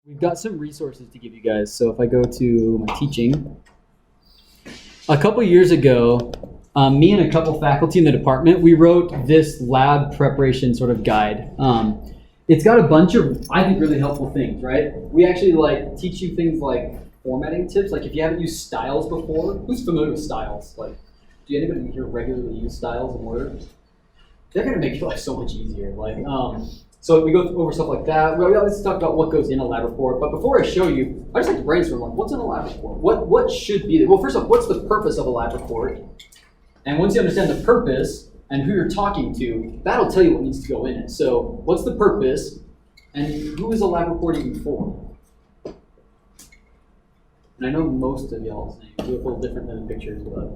We've got some resources to give you guys. So if I go to my teaching, a couple years ago, me and a couple faculty in the department, we wrote this lab preparation sort of guide. It's got a bunch of, I think, really helpful things, right? We actually teach you things like formatting tips. Like if you haven't used styles before, who's familiar with styles? Like, do anybody here regularly use styles in Word? They're gonna make your life so much easier. So we go over stuff like that. We always talk about what goes in a lab report. But before I show you, I just like to brainstorm, what's in a lab report? What should be there? Well, first off, what's the purpose of a lab report? And once you understand the purpose and who you're talking to, that'll tell you what needs to go in it. So what's the purpose, and who is a lab report even for? And I know most of y'all's names look a little different than the pictures, but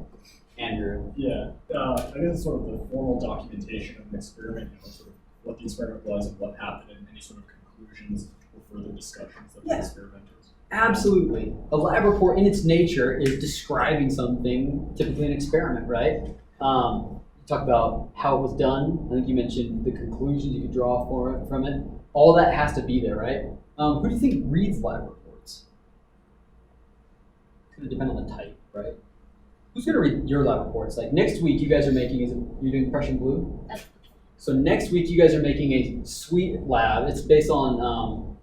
Andrew. Yeah, I guess it's sort of the formal documentation of an experiment, sort of what the experiment was and what happened, and any sort of conclusions or further discussions of the experimenters. Absolutely. A lab report in its nature is describing something, typically an experiment, right? You talk about how it was done. I think you mentioned the conclusions you could draw from it. All that has to be there, right? Who do you think reads lab reports? It's going to depend on the type, right? Who's going to read your lab reports? Like next week, you guys are making, you're doing Prussian blue? So next week, you guys are making a sweet lab. It's based on,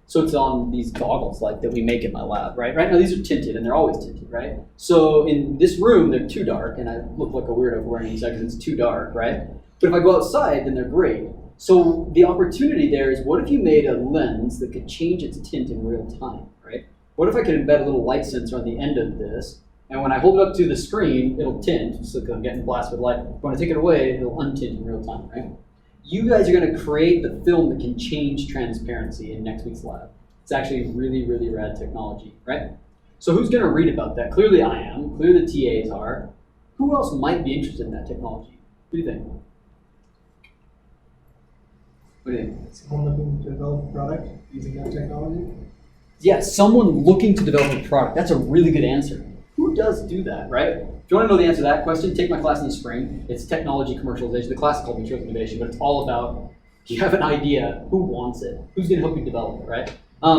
so it's on these goggles that we make in my lab, right? Right now, these are tinted, and they're always tinted, right? So in this room, they're too dark, and I look like a weirdo wearing these because it's too dark, right? But if I go outside, then they're great. So the opportunity there is, what if you made a lens that could change its tint in real time, right? What if I could embed a little light sensor on the end of this, and when I hold it up to the screen, it'll tint, so I'm getting blasted with light. When I take it away, it'll untint in real time, right? You guys are going to create the film that can change transparency in next week's lab. It's actually really, really rad technology, right? So who's going to read about that? Clearly I am. Clearly the TAs are. Who else might be interested in that technology? What do you think? What do you think? Someone looking to develop a product using that technology? Yeah, someone looking to develop a product. That's a really good answer. Who does do that, right? If you want to know the answer to that question, take my class in the spring. It's technology commercialization. The class is called Materials Innovation, but it's all about, if you have an idea, who wants it? Who's going to help you develop it, right?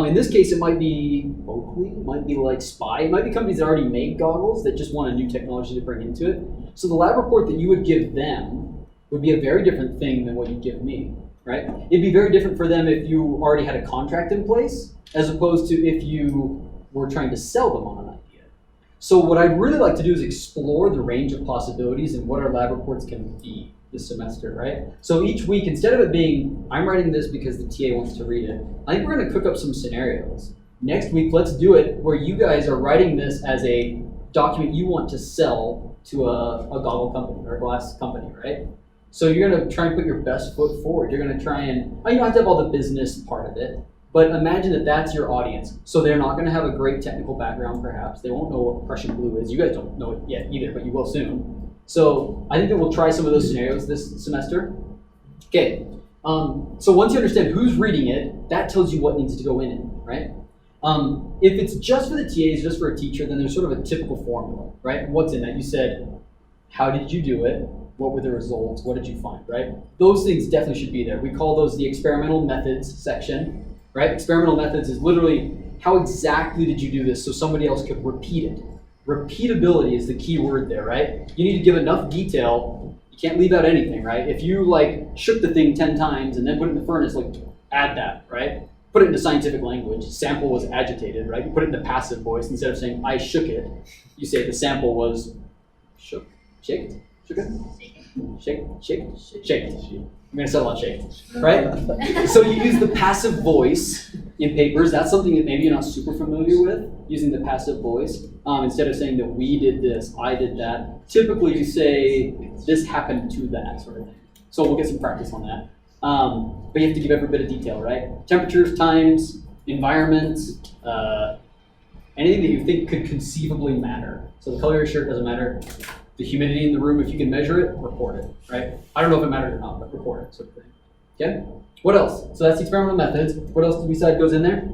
In this case, it might be Oakley, it might be like Spy, it might be companies that already make goggles that just want a new technology to bring into it. So the lab report that you would give them would be a very different thing than what you give me, right? It'd be very different for them if you already had a contract in place, as opposed to if you were trying to sell them on an idea. So what I'd really like to do is explore the range of possibilities and what our lab reports can be this semester, right? So each week, instead of it being, I'm writing this because the TA wants to read it, I think we're gonna cook up some scenarios. Next week, let's do it where you guys are writing this as a document you want to sell to a goggle company or a glass company, right? So you're gonna try and put your best foot forward. You're gonna try and, you don't have to have all the business part of it, but imagine that that's your audience. So they're not gonna have a great technical background perhaps. They won't know what Prussian blue is. You guys don't know it yet either, but you will soon. So I think that we'll try some of those scenarios this semester. Okay, so once you understand who's reading it, that tells you what needs to go in it, right? If it's just for the TAs, just for a teacher, then there's sort of a typical formula, right? What's in that? You said, how did you do it? What were the results? What did you find, right? Those things definitely should be there. We call those the experimental methods section, right? Experimental methods is literally, how exactly did you do this so somebody else could repeat it? Repeatability is the key word there, right? You need to give enough detail. You can't leave out anything, right? If you shook the thing 10 times and then put it in the furnace, add that, right? Put it into scientific language. Sample was agitated, right? You put it in the passive voice. Instead of saying, I shook it, you say the sample was shook, shaked, shook it? Shaked. I'm gonna settle on shaked, right? So you use the passive voice in papers. That's something that maybe you're not super familiar with, using the passive voice. Instead of saying that we did this, I did that, typically you say, this happened to that sort of thing. So we'll get some practice on that. But you have to give every bit of detail, right? Temperatures, times, environments, anything that you think could conceivably matter. So the color of your shirt doesn't matter. The humidity in the room, if you can measure it, report it, right? I don't know if it matters or not, but report it, sort of thing. Okay? What else? So that's the experimental methods. What else do we decide goes in there?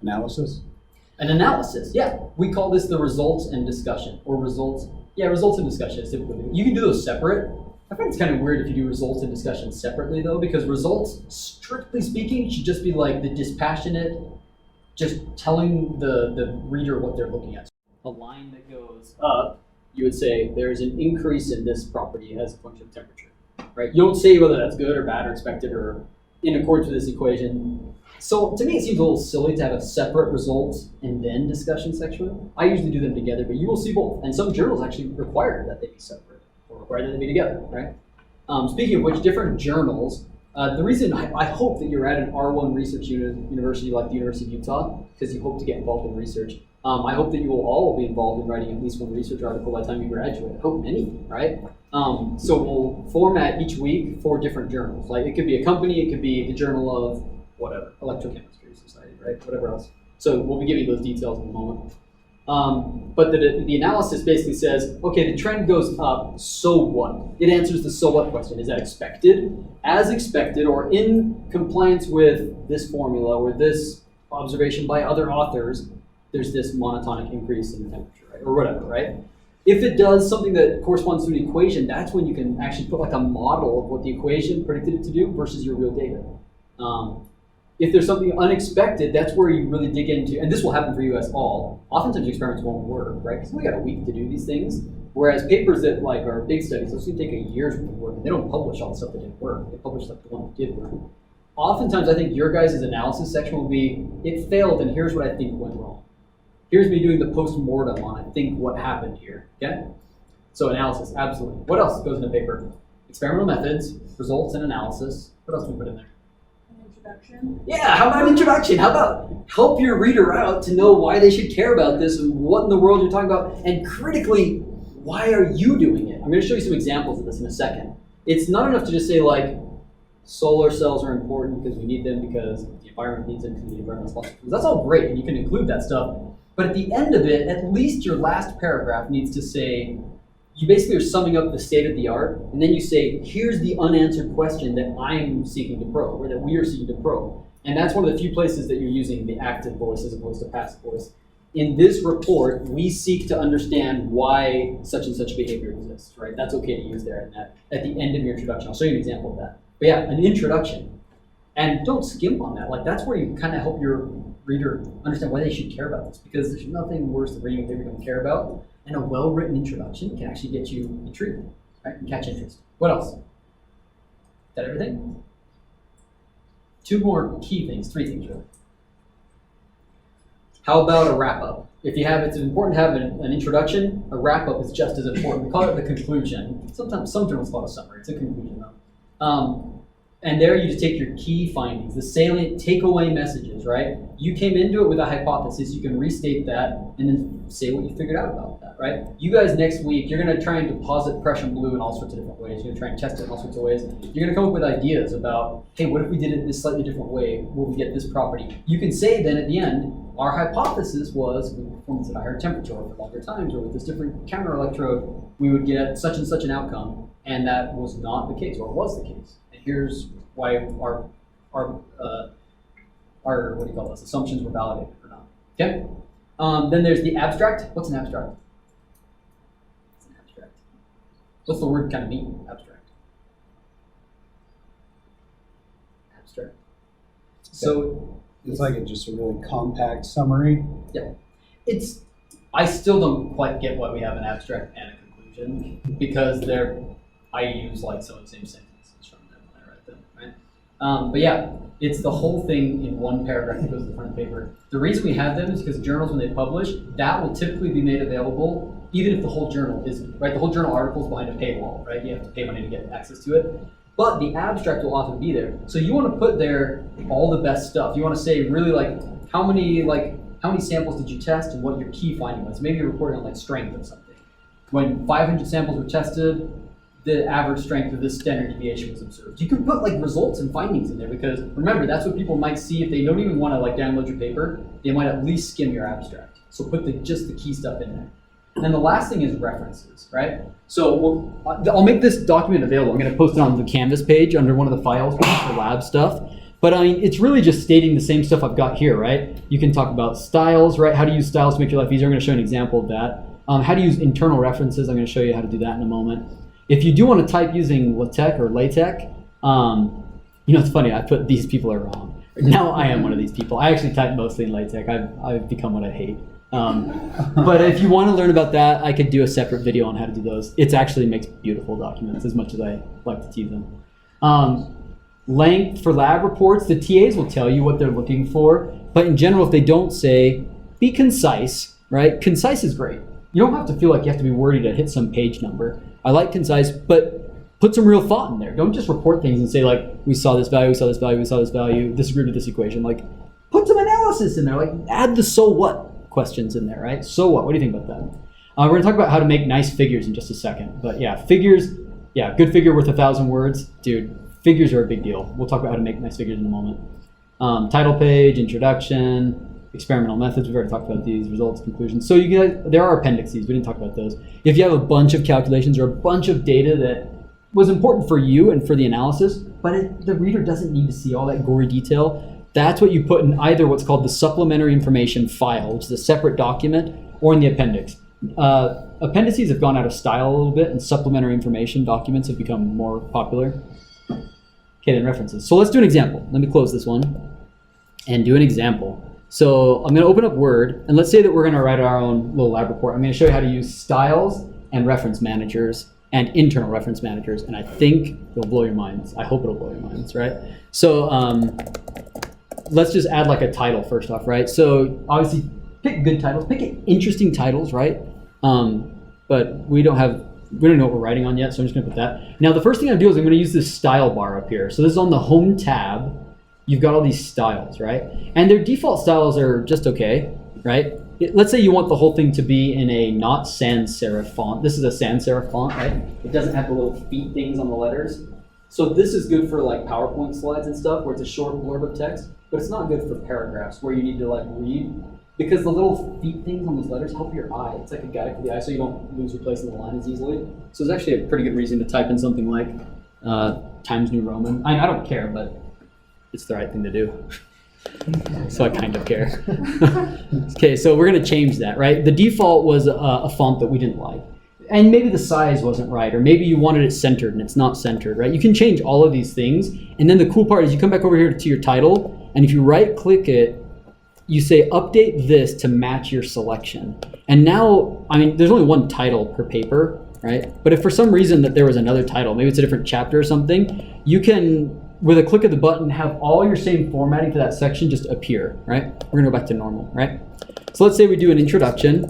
Analysis. An analysis, yeah. We call this the results and discussion, or results and discussion. Typically, you can do those separate. I find it's kind of weird if you do results and discussion separately though, because results, strictly speaking, should just be like the dispassionate, just telling the reader what they're looking at. A line that goes up, you would say there's an increase in this property as a function of temperature, right? You don't say whether that's good or bad or expected or in accordance with this equation. So to me, it seems a little silly to have a separate results and then discussion section. I usually do them together, but you will see both. And some journals actually require that they be separate or require that they be together, right? Speaking of which, different journals, the reason I hope that you're at an R1 research university like the University of Utah, because you hope to get involved in research. I hope that you will all be involved in writing at least one research article by the time you graduate. I hope many, right? So we'll format each week 4 different journals. Like it could be a company, it could be the Journal of whatever, Electrochemistry Society, right? Whatever else. So we'll be giving those details in a moment. But the analysis basically says, okay, the trend goes up, so what? It answers the so what question. Is that expected? As expected, or in compliance with this formula or this observation by other authors, there's this monotonic increase in the temperature, right? Or whatever, right? If it does something that corresponds to an equation, that's when you can actually put like a model of what the equation predicted it to do versus your real data. If there's something unexpected, that's where you really dig into, and this will happen for you as all. Oftentimes experiments won't work, right? Because we got a week to do these things. Whereas papers that like are big studies, those can take a year's worth of work. They don't publish all the stuff that didn't work. They publish stuff the one that did work. Oftentimes, I think your guys' analysis section will be, it failed, and here's what I think went wrong. Here's me doing the post-mortem on, I think, what happened here, okay? So analysis, absolutely. What else goes in a paper? Experimental methods, results, and analysis. What else do we put in there? Introduction. Yeah, how about an introduction? How about help your reader out to know why they should care about this and what in the world you're talking about, and critically, why are you doing it? I'm going to show you some examples of this in a second. It's not enough to just say like, solar cells are important because we need them because the environment needs them because the environment is fossil fuels. That's all great, and you can include that stuff. But at the end of it, at least your last paragraph needs to say, you basically are summing up the state of the art, and then you say, here's the unanswered question that I'm seeking to probe, or that we are seeking to probe. And that's one of the few places that you're using the active voice as opposed to passive voice. In this report, we seek to understand why such and such behavior exists, right? That's okay to use there at the end of your introduction. I'll show you an example of that. But yeah, an introduction. And don't skimp on that. Like that's where you kind of help your reader understand why they should care about this, because there's nothing worse than reading what they don't care about. And a well-written introduction can actually get you intrigued, right? And catch interest. What else? Is that everything? 2 more key things, 3 things really. How about a wrap-up? If you have, it's important to have an introduction. A wrap-up is just as important. We call it the conclusion. Sometimes some journals call it a summary. It's a conclusion though. And there you just take your key findings, the salient takeaway messages, right? You came into it with a hypothesis, you can restate that and then say what you figured out about that, right? You guys next week, you're gonna try and deposit Prussian blue in all sorts of different ways. You're gonna try and test it in all sorts of ways. You're gonna come up with ideas about, hey, what if we did it this slightly different way? Will we get this property? You can say then at the end, our hypothesis was with performance at a higher temperature or for longer times or with this different counter electrode, we would get such and such an outcome. And that was not the case, or it was the case. And here's why our what do you call this, assumptions were validated or not. Okay? Then there's the abstract. What's an abstract? What's an abstract? What's the word kind of mean, abstract? Abstract. So it's like just a really compact summary. Yeah. I still don't quite get why we have an abstract and a conclusion, because I use like some of the same sentences from them when I write them, right? But yeah, it's the whole thing in one paragraph that goes to the front of the paper. The reason we have them is because journals, when they publish, that will typically be made available even if the whole journal isn't, right? The whole journal article is behind a paywall, right? You have to pay money to get access to it. But the abstract will often be there. So you want to put there all the best stuff. You want to say really like how many samples did you test and what your key finding was. Maybe you're reporting on like strength or something. When 500 samples were tested, the average strength of this standard deviation was observed. You can put like results and findings in there, because remember, that's what people might see if they don't even want to like download your paper. They might at least skim your abstract. So put just the key stuff in there. And then the last thing is references, right? So I'll make this document available. I'm going to post it on the Canvas page under one of the files for lab stuff. But I mean, it's really just stating the same stuff I've got here, right? You can talk about styles, right? How to use styles to make your life easier. I'm going to show an example of that. How to use internal references. I'm going to show you how to do that in a moment. If you do want to type using LaTeX or LaTeX, it's funny, I put these people are wrong. Now I am one of these people. I actually type mostly in LaTeX. I've become what I hate. But if you want to learn about that, I could do a separate video on how to do those. It actually makes beautiful documents as much as I like to tease them. Length for lab reports, the TAs will tell you what they're looking for, but in general, if they don't say, be concise, right? Concise is great. You don't have to feel like you have to be worried to hit some page number. I like concise, but put some real thought in there. Don't just report things and say like, we saw this value, we saw this value, we saw this value, disagreed with this equation. Like, put some analysis in there. Like, add the so what questions in there, right? So what? What do you think about that? We're going to talk about how to make nice figures in just a second. But yeah, figures, good figure worth 1,000 words. Dude, figures are a big deal. We'll talk about how to make nice figures in a moment. Title page, introduction, experimental methods. We've already talked about these, results, conclusions. So there are appendices. We didn't talk about those. If you have a bunch of calculations or a bunch of data that was important for you and for the analysis, but the reader doesn't need to see all that gory detail, that's what you put in either what's called the supplementary information file, which is a separate document, or in the appendix. Appendices have gone out of style a little bit, and supplementary information documents have become more popular. Okay, then references. So let's do an example. Let me close this one and do an example. So I'm going to open up Word, and let's say that we're going to write our own little lab report. I'm going to show you how to use styles and reference managers and internal reference managers, and I think it'll blow your minds. I hope it'll blow your minds, right? So let's just add like a title first off, right? So obviously pick good titles, pick interesting titles, right? But we don't know what we're writing on yet, so I'm just gonna put that. Now the first thing I do is I'm gonna use this style bar up here. So this is on the home tab. You've got all these styles, right? And their default styles are just okay, right? Let's say you want the whole thing to be in a not sans serif font. This is a sans serif font, right? It doesn't have the little feet things on the letters. So this is good for like PowerPoint slides and stuff where it's a short blurb of text, but it's not good for paragraphs where you need to like read, because the little feet things on those letters help your eye. It's like a guide for the eye so you don't lose your place in the line as easily. So it's actually a pretty good reason to type in something like Times New Roman. I don't care, but it's the right thing to do. So I kind of care. Okay, so we're gonna change that, right? The default was a font that we didn't like. And maybe the size wasn't right, or maybe you wanted it centered and it's not centered, right? You can change all of these things. And then the cool part is you come back over here to your title, and if you right click it, you say update this to match your selection. And now, I mean, there's only one title per paper, right? But if for some reason that there was another title, maybe it's a different chapter or something, you can, with a click of the button, have all your same formatting for that section just appear, right? We're gonna go back to normal, right? So let's say we do an introduction,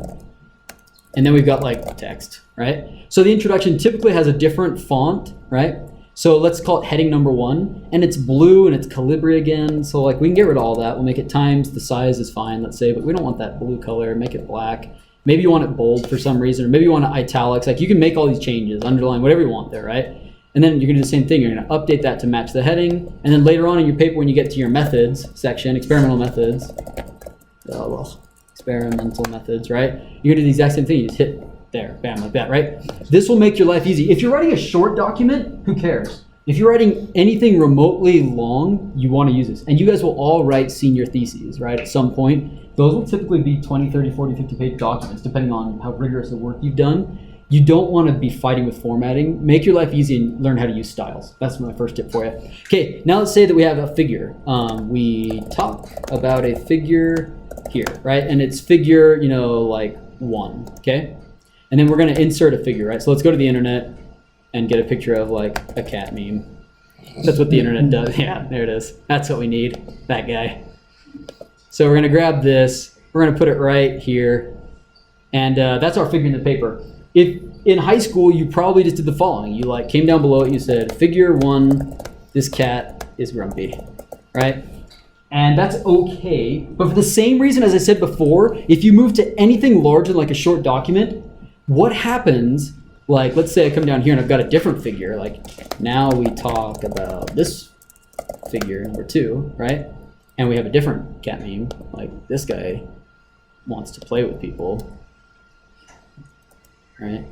and then we've got like text, right? So the introduction typically has a different font, right? So let's call it heading number 1, and it's blue and it's Calibri again. So like we can get rid of all that. We'll make it Times, the size is fine, let's say, but we don't want that blue color, make it black. Maybe you want it bold for some reason, or maybe you want it italics. Like you can make all these changes, underline, whatever you want there, right? And then you're gonna do the same thing. You're gonna update that to match the heading. And then later on in your paper, when you get to your methods section, experimental methods, experimental methods, right? You're gonna do the exact same thing. You just hit there, bam, like that, right? This will make your life easy. If you're writing a short document, who cares? If you're writing anything remotely long, you wanna use this. And you guys will all write senior theses, right, at some point. Those will typically be 20, 30, 40, 50 page documents, depending on how rigorous the work you've done. You don't want to be fighting with formatting. Make your life easy and learn how to use styles. That's my first tip for you. Okay, now let's say that we have a figure. We talk about a figure here, right? And it's figure, like 1, okay? And then we're going to insert a figure, right? So let's go to the internet and get a picture of like a cat meme. That's what the internet does. Yeah, there it is. That's what we need, that guy. So we're going to grab this. We're going to put it right here. And that's our figure in the paper. If in high school, you probably just did the following. You like came down below it, you said, figure 1, this cat is grumpy, right? And that's okay, but for the same reason as I said before, if you move to anything larger than like a short document, what happens, like let's say I come down here and I've got a different figure, like now we talk about this figure, number 2, right? And we have a different cat meme, like this guy wants to play with people. Right?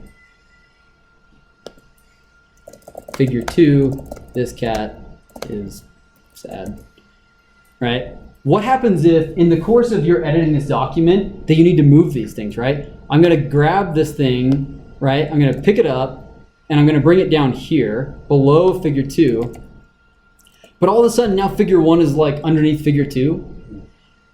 Figure 2, this cat is sad. Right? What happens if, in the course of your editing this document, that you need to move these things, right? I'm going to grab this thing, right? I'm going to pick it up, and I'm going to bring it down here below figure 2. But all of a sudden now figure 1 is like underneath figure 2.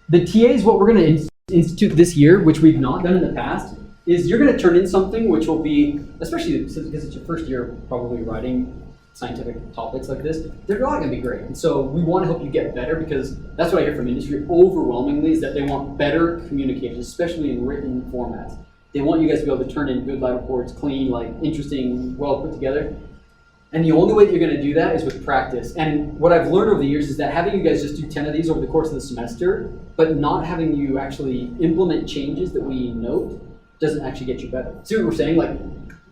The TAs, what we're going to institute this year, which we've not done in the past, is you're going to turn in something which will be, especially because it's your first year probably writing scientific topics like this, they're not going to be great. And so we want to help you get better, because that's what I hear from industry overwhelmingly, is that they want better communicators, especially in written formats. They want you guys to be able to turn in good lab reports, clean, like interesting, well put together. And the only way that you're going to do that is with practice. And what I've learned over the years is that having you guys just do 10 of these over the course of the semester, but not having you actually implement changes that we note, doesn't actually get you better. See what we're saying? Like,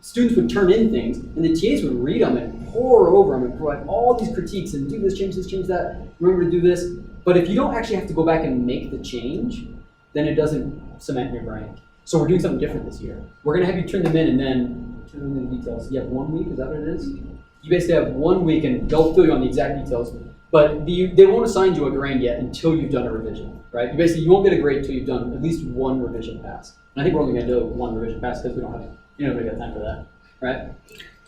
students would turn in things, and the TAs would read them and pour over them and provide all these critiques and do this, change that, remember to do this. But if you don't actually have to go back and make the change, then it doesn't cement in your brain. So we're doing something different this year. We're going to have you turn them in and then turn them in the details. You have 1 week, is that what it is? You basically have 1 week, and they'll fill you on the exact details. But they won't assign you a grade yet until you've done a revision, right? You won't get a grade until you've done at least 1 revision pass. And I think we're only going to do 1 revision pass because we don't have, nobody got time for that, right?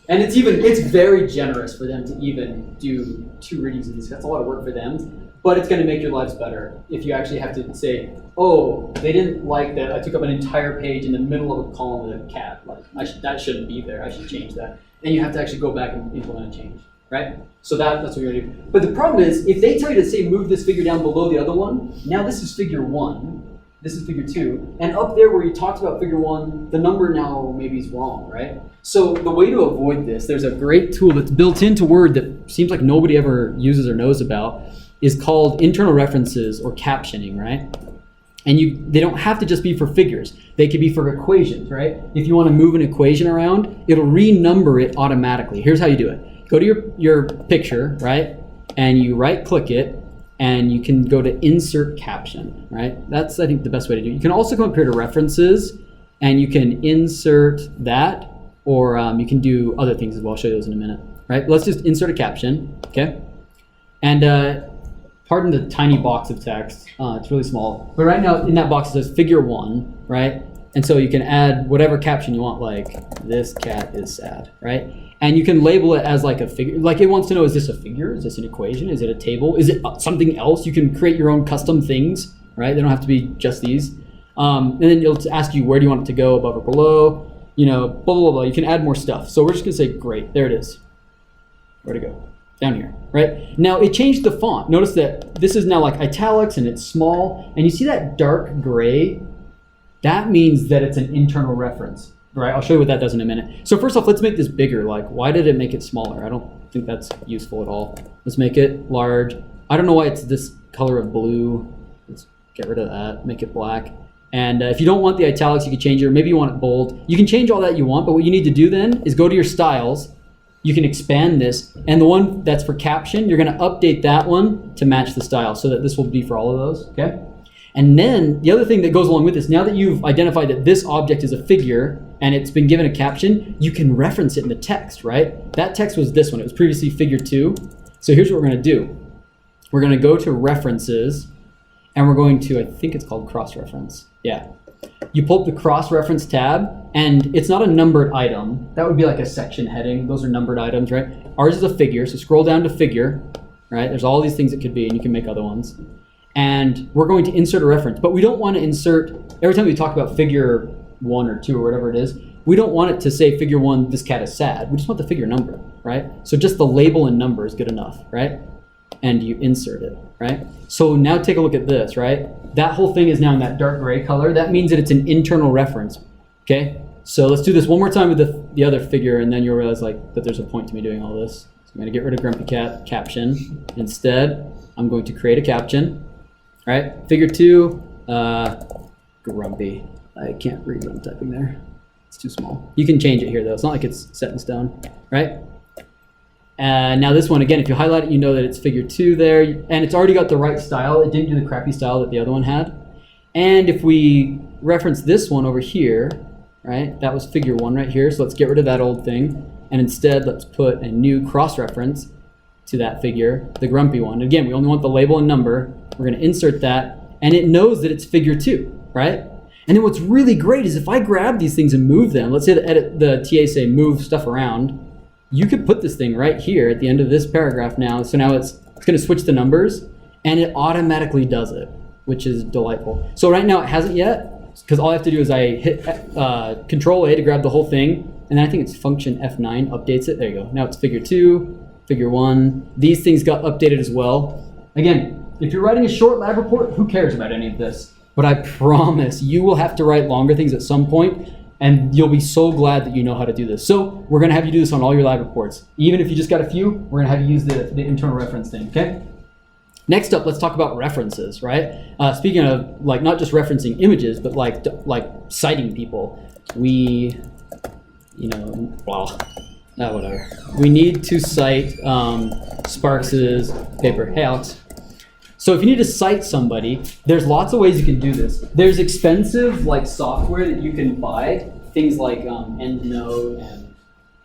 And it's very generous for them to even do 2 readings of these. That's a lot of work for them, but it's going to make your lives better if you actually have to say, oh, they didn't like that I took up an entire page in the middle of a column with a cat. Like, that shouldn't be there. I should change that. And you have to actually go back and implement a change, right? So that's what you're going to do. But the problem is, if they tell you to say move this figure down below the other one, now this is figure 1. This is figure 2, and up there where you talked about figure 1, the number now maybe is wrong, right? So the way to avoid this, there's a great tool that's built into Word that seems like nobody ever uses or knows about, is called internal references or captioning, right? And they don't have to just be for figures. They could be for equations, right? If you want to move an equation around, it'll renumber it automatically. Here's how you do it. Go to your picture, right? And you right-click it, and you can go to insert caption, right? That's, I think, the best way to do it. You can also come up here to references, and you can insert that, or you can do other things as well. I'll show you those in a minute, right? Let's just insert a caption, okay? And pardon the tiny box of text. It's really small. But right now, in that box, it says figure 1, right? And so you can add whatever caption you want, like, this cat is sad, right? And you can label it as like a figure. Like, it wants to know, is this a figure? Is this an equation? Is it a table? Is it something else? You can create your own custom things, right? They don't have to be just these. And then it'll ask you, where do you want it to go, above or below? Blah, blah, blah, blah. You can add more stuff. So we're just going to say, great. There it is. Where to go? Down here, right? Now, it changed the font. Notice that this is now like italics, and it's small. And you see that dark gray? That means that it's an internal reference. Right, I'll show you what that does in a minute. So first off, let's make this bigger. Like, why did it make it smaller? I don't think that's useful at all. Let's make it large. I don't know why it's this color of blue. Let's get rid of that, make it black. And if you don't want the italics, you can change it, or maybe you want it bold. You can change all that you want, but what you need to do then is go to your styles. You can expand this, and the one that's for caption, you're gonna update that one to match the style so that this will be for all of those, okay? And then the other thing that goes along with this, now that you've identified that this object is a figure and it's been given a caption, you can reference it in the text, right? That text was this one. It was previously figure 2. So here's what we're going to do. We're going to go to references, and we're going to, I think it's called cross-reference. Yeah. You pull up the cross-reference tab, and it's not a numbered item. That would be like a section heading. Those are numbered items, right? Ours is a figure, so scroll down to figure, right? There's all these things it could be, and you can make other ones. And we're going to insert a reference, but we don't want to insert, every time we talk about figure 1 or 2 or whatever it is, we don't want it to say figure 1, this cat is sad. We just want the figure number, right? So just the label and number is good enough, right? And you insert it, right? So now take a look at this, right? That whole thing is now in that dark gray color. That means that it's an internal reference, okay? So let's do this one more time with the other figure, and then you'll realize like that there's a point to me doing all this. So I'm gonna get rid of Grumpy Cat caption. Instead, I'm going to create a caption. All right, figure 2, grumpy. I can't read what I'm typing there. It's too small. You can change it here though. It's not like it's set in stone, right? Now this one, again, if you highlight it, you know that it's figure 2 there, and it's already got the right style. It didn't do the crappy style that the other one had. And if we reference this one over here, right, that was figure 1 right here. So let's get rid of that old thing. And instead, let's put a new cross-reference to that figure, the grumpy one. Again, we only want the label and number. We're going to insert that, and it knows that it's figure 2, right? And then what's really great is if I grab these things and move them, let's say the TA say move stuff around, you could put this thing right here at the end of this paragraph now. So now it's going to switch the numbers, and it automatically does it, which is delightful. So right now it hasn't yet, because all I have to do is I hit Control A to grab the whole thing, and then I think it's function F9 updates it. There you go. Now it's figure 2, figure 1. These things got updated as well. Again, if you're writing a short lab report, who cares about any of this? But I promise you will have to write longer things at some point, and you'll be so glad that you know how to do this. So we're going to have you do this on all your lab reports. Even if you just got a few, we're going to have you use the internal reference thing, okay? Next up, let's talk about references, right? Speaking of like not just referencing images, but like citing people. We, whatever. We need to cite Sparks's paper. Hey, Alex. So if you need to cite somebody, there's lots of ways you can do this. There's expensive like software that you can buy, things like EndNote and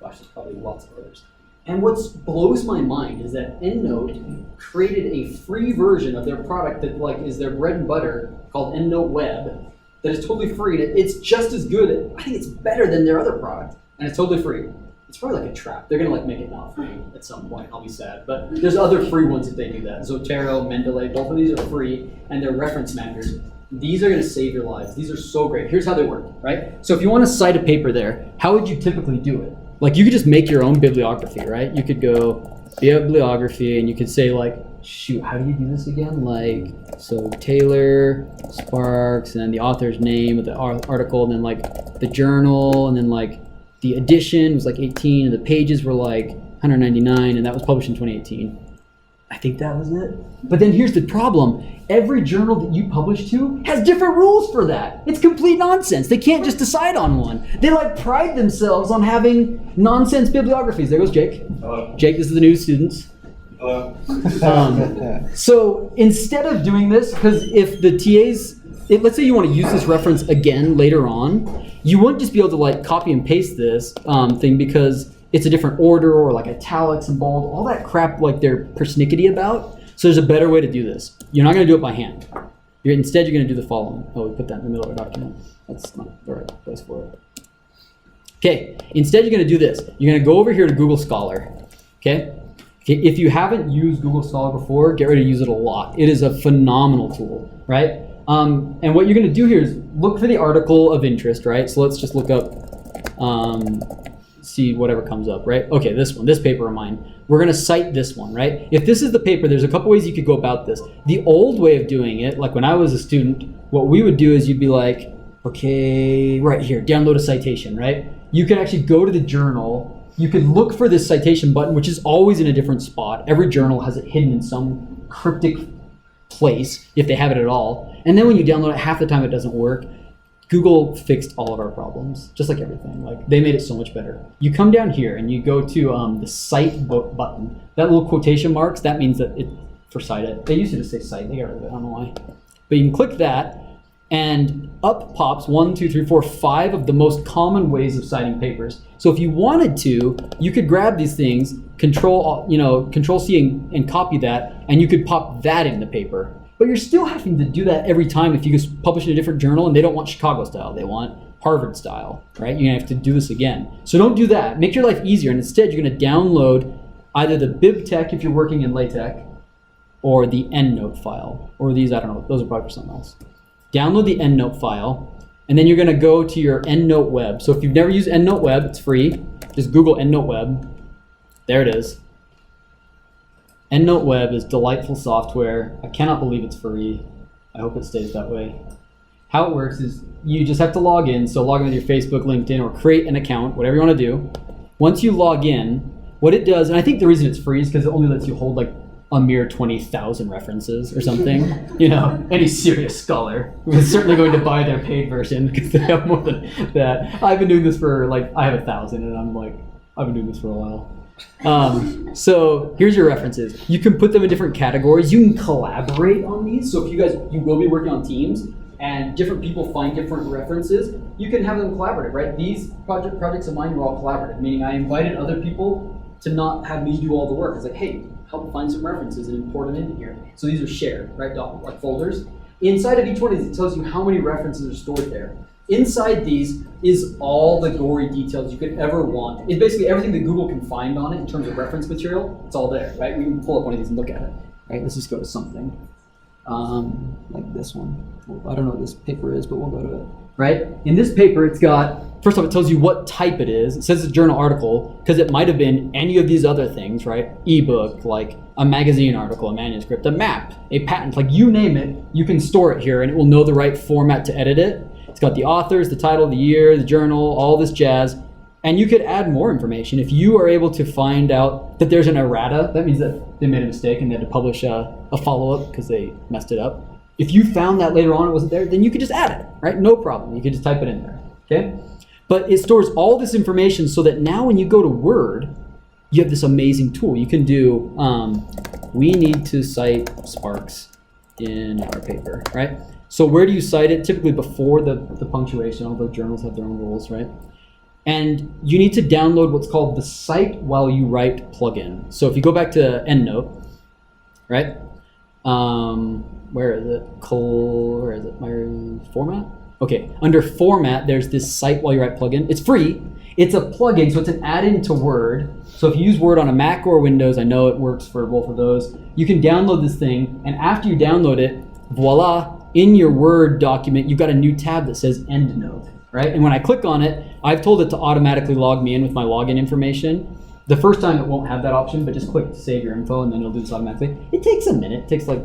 gosh, there's probably lots of others. And what blows my mind is that EndNote created a free version of their product that like is their bread and butter called EndNote Web that is totally free. And it's just as good. I think it's better than their other product, and it's totally free. It's probably like a trap. They're gonna like make it not free at some point. I'll be sad. But there's other free ones if they do that. Zotero, Mendeley, both of these are free, and they're reference managers. These are gonna save your lives. These are so great. Here's how they work, right? So if you want to cite a paper there, how would you typically do it? Like you could just make your own bibliography, right? You could go bibliography, and you could say like, shoot, how do you do this again? Like, so Taylor, Sparks, and then the author's name of the article, and then like the journal, and then like the edition was like 18, and the pages were like 199, and that was published in 2018. I think that was it. But then here's the problem. Every journal that you publish to has different rules for that. It's complete nonsense. They can't just decide on one. They like pride themselves on having nonsense bibliographies. There goes Jake. Hello. Jake, this is the new students. Hello. So instead of doing this, because if the TAs, let's say you want to use this reference again later on, you wouldn't just be able to like copy and paste this thing because it's a different order or like italics and bold, all that crap like they're persnickety about. So there's a better way to do this. You're not going to do it by hand. Instead, you're going to do the following. Oh, we put that in the middle of our document. That's not the right place for it. Okay, instead you're going to do this. You're going to go over here to Google Scholar. Okay? If you haven't used Google Scholar before, get ready to use it a lot. It is a phenomenal tool, right? And what you're going to do here is look for the article of interest, right? So let's just look up, see whatever comes up, right? Okay, this one, this paper of mine. We're going to cite this one, right? If this is the paper, there's a couple ways you could go about this. The old way of doing it, like when I was a student, what we would do is you'd be like, okay, right here, download a citation, right? You could actually go to the journal. You could look for this citation button, which is always in a different spot. Every journal has it hidden in some cryptic place, if they have it at all. And then when you download it, half the time it doesn't work. Google fixed all of our problems, just like everything. Like they made it so much better. You come down here and you go to the cite button. That little quotation marks, that means that it for cite it. They used to just say cite, they got rid of it, I don't know why. But you can click that, and up pops 1, 2, 3, 4, 5 of the most common ways of citing papers. So if you wanted to, you could grab these things, Control C and copy that, and you could pop that in the paper. But you're still having to do that every time if you just publish in a different journal and they don't want Chicago style, they want Harvard style, right? You're gonna have to do this again. So don't do that. Make your life easier, and instead you're gonna download either the BibTeX if you're working in LaTeX, or the EndNote file, or these, I don't know, those are probably for something else. Download the EndNote file, and then you're gonna go to your EndNote Web. So if you've never used EndNote Web, it's free. Just Google EndNote Web. There it is. EndNote Web is delightful software. I cannot believe it's free. I hope it stays that way. How it works is you just have to log in. So log in with your Facebook, LinkedIn, or create an account, whatever you want to do. Once you log in, what it does, and I think the reason it's free is because it only lets you hold like a mere 20,000 references or something. You know, any serious scholar is certainly going to buy their paid version because they have more than that. I've been doing this for like, I have 1,000, and I'm like, I've been doing this for a while. So here's your references. You can put them in different categories. You can collaborate on these. So if you will be working on teams and different people find different references, you can have them collaborative, right? These projects of mine were all collaborative, meaning I invited other people to not have me do all the work. It's like, hey, help find some references and import them into here. So these are shared, right? Like folders. Inside of each one of these, it tells you how many references are stored there. Inside these is all the gory details you could ever want. It's basically everything that Google can find on it in terms of reference material. It's all there, right? We can pull up one of these and look at it. Right? Let's just go to something like this one. Well, I don't know what this paper is, but we'll go to it. Right? In this paper, it's got, first off, it tells you what type it is. It says it's a journal article because it might have been any of these other things, right? Ebook, like a magazine article, a manuscript, a map, a patent, like you name it, you can store it here and it will know the right format to edit it. It's got the authors, the title, the year, the journal, all this jazz. And you could add more information. If you are able to find out that there's an errata, that means that they made a mistake and they had to publish a follow-up because they messed it up. If you found that later on it wasn't there, then you could just add it, right? No problem. You could just type it in there, okay? But it stores all this information so that now when you go to Word, you have this amazing tool. You can do, we need to cite Sparks in our paper, right? So where do you cite it? Typically before the punctuation, although journals have their own rules, right? And you need to download what's called the Cite While You Write plugin. So if you go back to EndNote, right? Where is it? Where is it? My format? Okay, under format, there's this Cite While You Write plugin. It's free. It's a plugin, so it's an add-in to Word. So if you use Word on a Mac or Windows, I know it works for both of those, you can download this thing, and after you download it, voila, in your Word document, you've got a new tab that says EndNote, right? And when I click on it, I've told it to automatically log me in with my login information. The first time it won't have that option, but just click save your info and then it'll do this automatically. It takes a minute. It takes like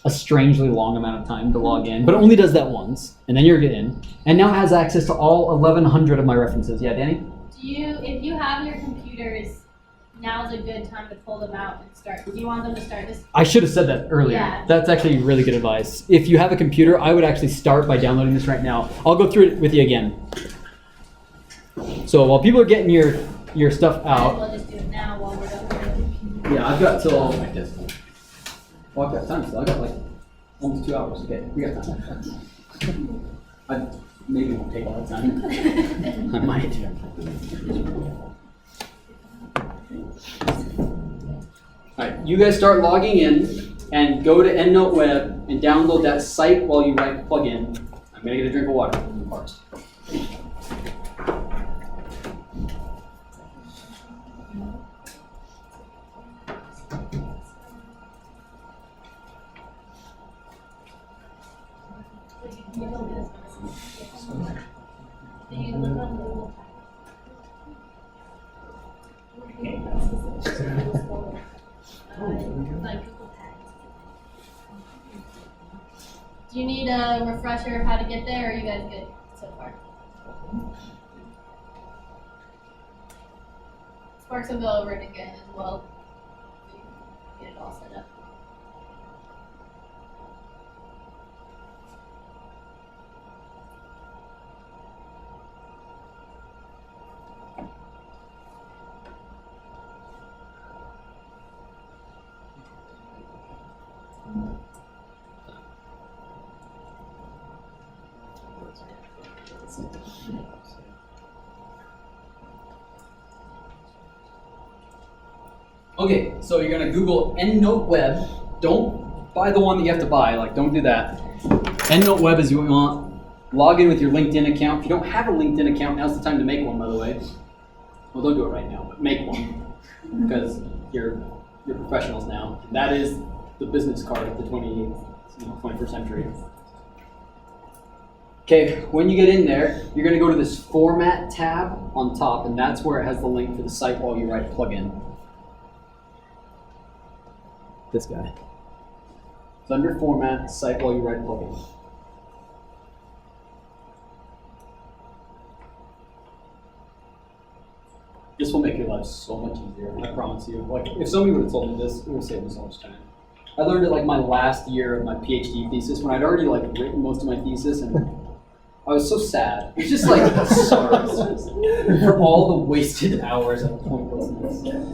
a strangely long amount of time to log in, but it only does that once, and then you're in. And now it has access to all 1,100 of my references. Yeah, Danny? If you have your computers, now's a good time to pull them out and start. Do you want them to start this? I should have said that earlier. Yeah. That's actually really good advice. If you have a computer, I would actually start by downloading this right now. I'll go through it with you again. So while people are getting your stuff out. We'll just do it now while we're done. Yeah, I've got till like this. Well, I've got time still. I've got like almost 2 hours. Okay, we got time. I maybe won't take all the time. I might. Alright, you guys start logging in and go to EndNote Web and download that Cite While You Write plugin. I'm gonna get a drink of water first. Do you need a refresher of how to get there, or are you guys good so far? Sparks will go over it again as well. Get it all set up. Okay, so you're gonna Google EndNote Web. Don't buy the one that you have to buy, like don't do that. EndNote Web is what you want. Log in with your LinkedIn account. If you don't have a LinkedIn account, now's the time to make one, by the way. Well, don't do it right now, but make one. Because you're professionals now. That is the business card of the 21st century. Okay, when you get in there, you're gonna go to this Format tab on top, and that's where it has the link for the Cite While You Write plugin. This guy. It's under Format, Cite While You Write plugin. This will make your life so much easier, I promise you. Like, if somebody would have told me this, it would have saved me so much time. I learned it like my last year of my PhD thesis when I'd already like written most of my thesis, and I was so sad. It's just like sorry for all the wasted hours of pointlessness.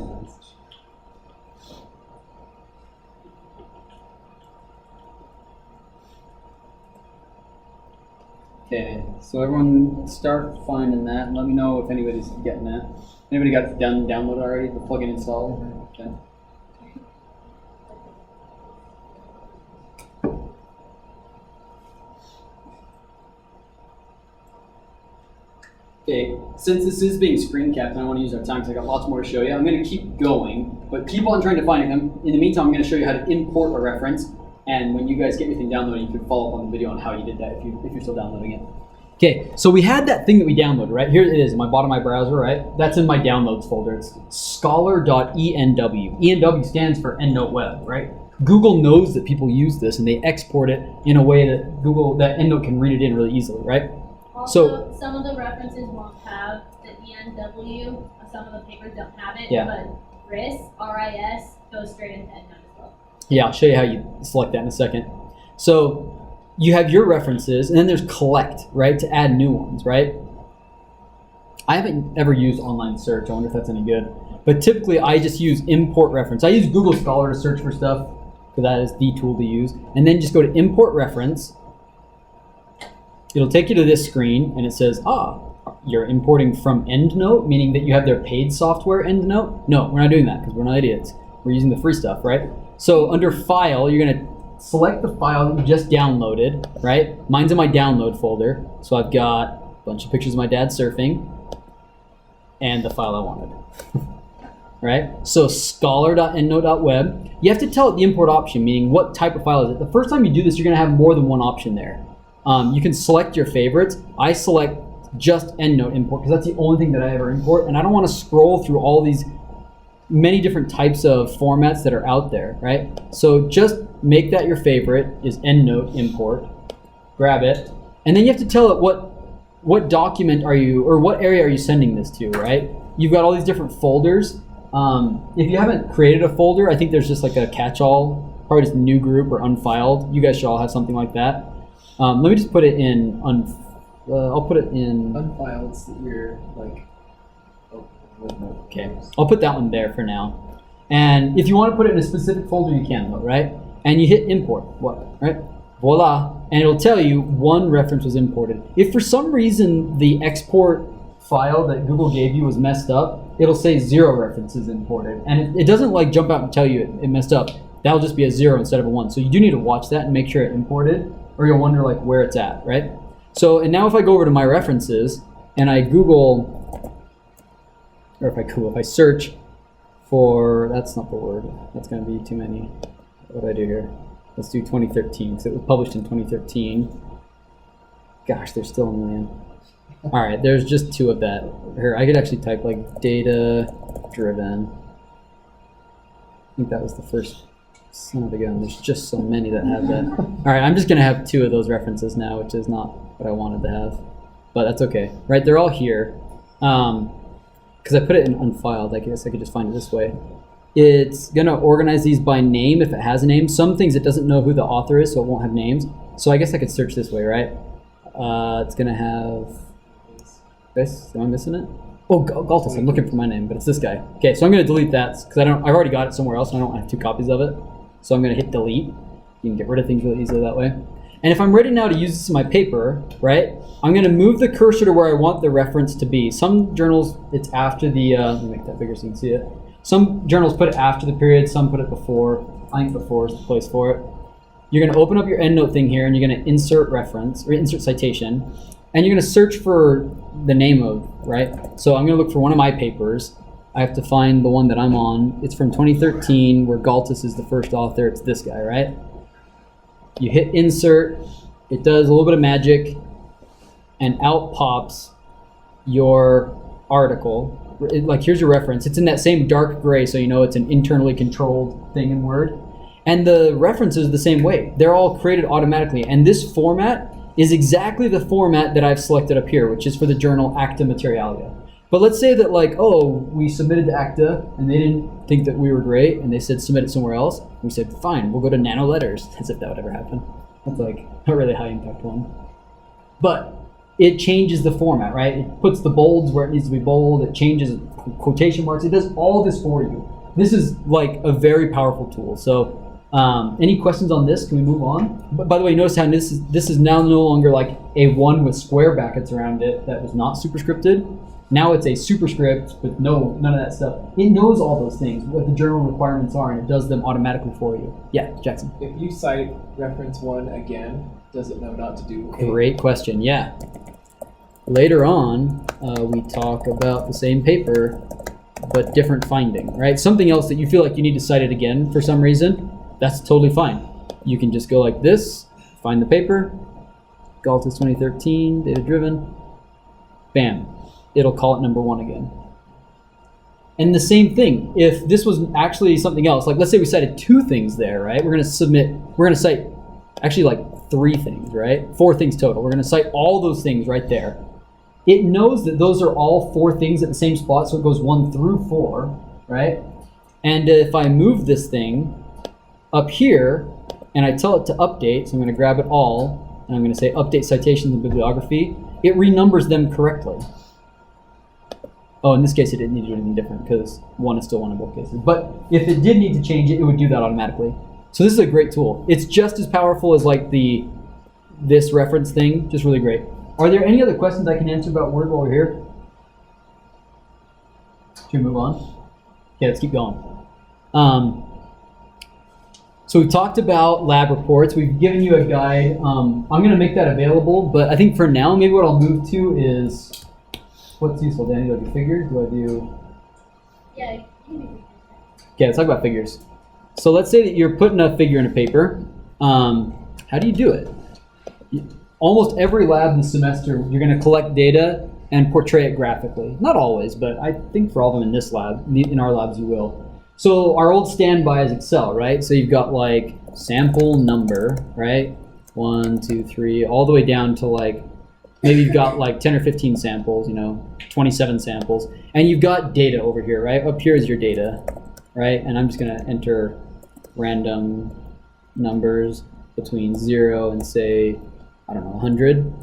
Okay, so everyone start finding that and let me know if anybody's getting that. Anybody got it downloaded already, the plugin installed? Okay. Okay, since this is being screen capped and I want to use our time because I got lots more to show you, I'm going to keep going, but keep on trying to find them. In the meantime, I'm going to show you how to import a reference, and when you guys get anything downloaded, you can follow up on the video on how you did that if you're still downloading it. Okay, so we had that thing that we downloaded, right? Here it is in my bottom of my browser, right? That's in my downloads folder. It's scholar.enw. ENW stands for EndNote Web, right? Google knows that people use this and they export it in a way that EndNote can read it in really easily, right? Also, some of the references won't have the ENW. Some of the papers don't have it, but RIS goes straight into EndNote as well. Yeah, I'll show you how you select that in a second. So you have your references, and then there's collect, right, to add new ones, right? I haven't ever used online search. I wonder if that's any good. But typically, I just use import reference. I use Google Scholar to search for stuff, because that is the tool to use. And then just go to import reference. It'll take you to this screen, and it says, you're importing from EndNote, meaning that you have their paid software EndNote. No, we're not doing that, because we're not idiots. We're using the free stuff, right? So under File, you're going to select the file that you just downloaded, right? Mine's in my download folder. So I've got a bunch of pictures of my dad surfing and the file I wanted, right? So scholar.endnote.web. You have to tell it the import option, meaning what type of file is it. The first time you do this, you're gonna have more than one option there. You can select your favorites. I select just EndNote import because that's the only thing that I ever import, and I don't wanna scroll through all these many different types of formats that are out there, right? So just make that your favorite is EndNote import, grab it, and then you have to tell it what document are you, or what area are you sending this to, right? You've got all these different folders. If you haven't created a folder, I think there's just like a catch-all, probably just new group or unfiled. You guys should all have something like that. Let me just put it in, I'll put it in. Unfiled, you're like, okay, I'll put that one there for now. And if you want to put it in a specific folder, you can though, right? And you hit import, right? Voila, and it'll tell you one reference was imported. If for some reason the export file that Google gave you was messed up, it'll say 0 references imported. And it doesn't like jump out and tell you it messed up. That'll just be a 0 instead of a 1. So you do need to watch that and make sure it imported, or you'll wonder like where it's at, right? So, and now if I go over to my references and I Google, or if I search for, that's not the word, that's gonna be too many. What do I do here? Let's do 2013, because it was published in 2013. Gosh, there's still a million. All right, there's just 2 of that. Here, I could actually type like data driven. I think that was the first. Son of a gun, there's just so many that have that. All right, I'm just gonna have 2 of those references now, which is not what I wanted to have, but that's okay, right? They're all here. Because I put it in unfiled, I guess I could just find it this way. It's gonna organize these by name if it has a name. Some things it doesn't know who the author is, so it won't have names. So I guess I could search this way, right? It's gonna have this. Am I missing it? Oh, Galtus. I'm looking for my name, but it's this guy. Okay, so I'm gonna delete that because I've already got it somewhere else, and I don't have 2 copies of it. So I'm gonna hit delete. You can get rid of things really easily that way. And if I'm ready now to use this in my paper, right? I'm gonna move the cursor to where I want the reference to be. Some journals, it's after the. Let me make that bigger so you can see it. Some journals put it after the period, some put it before. I think before is the place for it. You're gonna open up your EndNote thing here, and you're gonna insert reference, or insert citation, and you're gonna search for the name of, right? So I'm gonna look for one of my papers. I have to find the one that I'm on. It's from 2013, where Galtus is the first author. It's this guy, right? You hit insert, it does a little bit of magic, and out pops your article. Like, here's your reference. It's in that same dark gray, so you know it's an internally controlled thing in Word. And the references the same way. They're all created automatically. And this format is exactly the format that I've selected up here, which is for the journal Acta Materialia. But let's say that like, we submitted to Acta, and they didn't think that we were great, and they said submit it somewhere else. We said, fine, we'll go to nano letters, as if that would ever happen. That's like a really high impact one. But it changes the format, right? It puts the bolds where it needs to be bold. It changes quotation marks. It does all this for you. This is like a very powerful tool. So any questions on this? Can we move on? But by the way, notice how this is now no longer like a 1 with square brackets around it that was not superscripted. Now it's a superscript with none of that stuff. It knows all those things, what the journal requirements are, and it does them automatically for you. Yeah, Jackson. If you cite reference 1 again, does it know not to do? Great question, yeah. later on, we talk about the same paper, but different finding, right? Something else that you feel like you need to cite it again for some reason, that's totally fine. You can just go like this, find the paper, Galtus 2013, data-driven, bam. It'll call it number 1 again. And the same thing, if this was actually something else, like let's say we cited 2 things there, right? We're gonna cite actually like 3 things, right? 4 things total. We're gonna cite all those things right there. It knows that those are all 4 things at the same spot, so it goes 1 through 4, right? And if I move this thing up here, and I tell it to update, so I'm gonna grab it all, and I'm gonna say update citations and bibliography, it renumbers them correctly. Oh, in this case, it didn't need to do anything different because 1 is still 1 in both cases. But if it did need to change it, it would do that automatically. So this is a great tool. It's just as powerful as like this reference thing, just really great. Are there any other questions I can answer about Word while we're here? Should we move on? Okay, let's keep going. So we talked about lab reports. We've given you a guide. I'm going to make that available, but I think for now, maybe what I'll move to is, what's useful, Danny? Do I do figures? Do I do... Yeah, you can do Okay, let's talk about figures. So let's say that you're putting a figure in a paper. How do you do it? Almost every lab this semester, you're going to collect data and portray it graphically. Not always, but I think for all of them in this lab, in our labs you will. So our old standby is Excel, right? So you've got like sample number, right? 1, 2, 3, all the way down to like, maybe you've got like 10 or 15 samples, 27 samples. And you've got data over here, right? Up here is your data, right? And I'm just going to enter random numbers between 0 and say, I don't know, 100.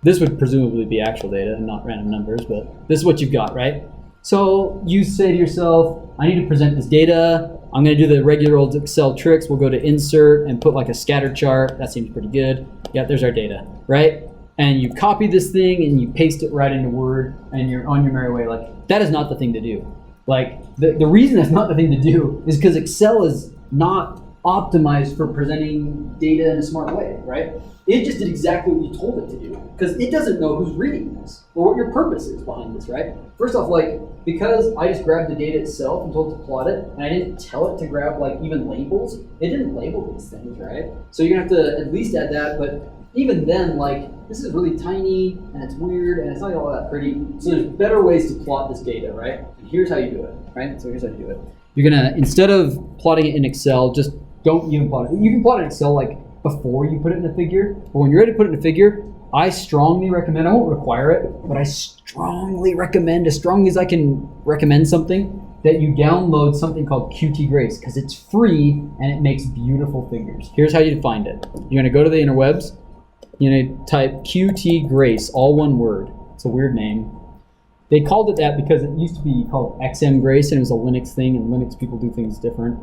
This would presumably be actual data and not random numbers, but this is what you've got, right? So you say to yourself, I need to present this data. I'm going to do the regular old Excel tricks. We'll go to insert and put like a scatter chart. That seems pretty good. Yeah, there's our data, right? And you copy this thing and you paste it right into Word and you're on your merry way. Like, that is not the thing to do. Like, the reason that's not the thing to do is because Excel is not optimized for presenting data in a smart way, right? It just did exactly what you told it to do because it doesn't know who's reading this or what your purpose is behind this, right? First off, like, because I just grabbed the data itself and told it to plot it, and I didn't tell it to grab like even labels, it didn't label these things, right? So you're gonna have to at least add that, but even then, like, this is really tiny and it's weird and it's not all that pretty. So there's better ways to plot this data, right? And here's how you do it, right? So here's how you do it. You're gonna, instead of plotting it in Excel, just don't even plot it. You can plot it in Excel like before you put it in a figure, but when you're ready to put it in a figure, I strongly recommend, I won't require it, but I strongly recommend, as strongly as I can recommend something, that you download something called QTGrace, because it's free and it makes beautiful figures. Here's how you find it. You're gonna go to the interwebs, you're gonna type QTGrace, all one word. It's a weird name. They called it that because it used to be called XMGrace and it was a Linux thing, and Linux people do things different.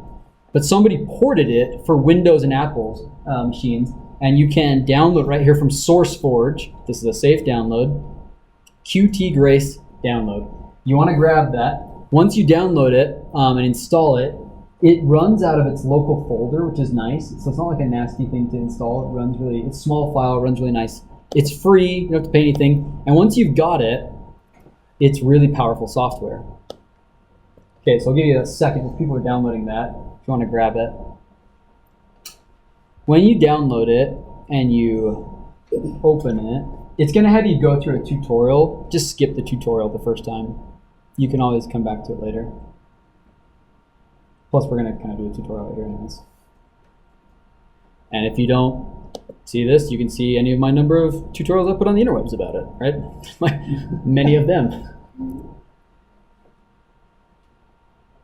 But somebody ported it for Windows and Apple's machines, and you can download right here from SourceForge. This is a safe download. QTGrace download. You want to grab that. Once you download it and install it, it runs out of its local folder, which is nice. So it's not like a nasty thing to install. It runs really, it's a small file, it runs really nice. It's free, you don't have to pay anything. And once you've got it, it's really powerful software. Okay, so I'll give you a second if people are downloading that, if you want to grab it. When you download it and you open it, it's going to have you go through a tutorial. Just skip the tutorial the first time. You can always come back to it later. Plus, we're going to kind of do a tutorial later anyways. And if you don't see this, you can see any of my number of tutorials I put on the interwebs about it, right? Like many of them.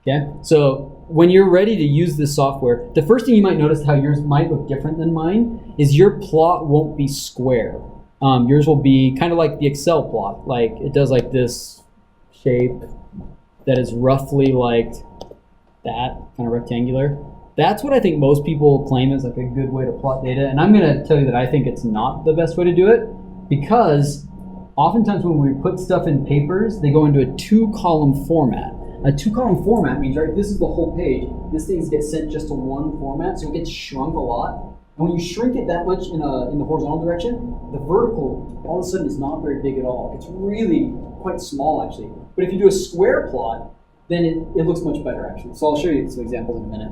Okay, so when you're ready to use this software, the first thing you might notice how yours might look different than mine is your plot won't be square. Yours will be kind of like the Excel plot. Like it does like this shape that is roughly like that, kind of rectangular. That's what I think most people claim is like a good way to plot data. And I'm going to tell you that I think it's not the best way to do it, because oftentimes when we put stuff in papers, they go into a 2-column format. A 2-column format means, right, this is the whole page. This thing gets sent just to one format, so it gets shrunk a lot. And when you shrink it that much in the horizontal direction, the vertical all of a sudden is not very big at all. It's really quite small actually. But if you do a square plot, then it looks much better actually. So I'll show you some examples in a minute.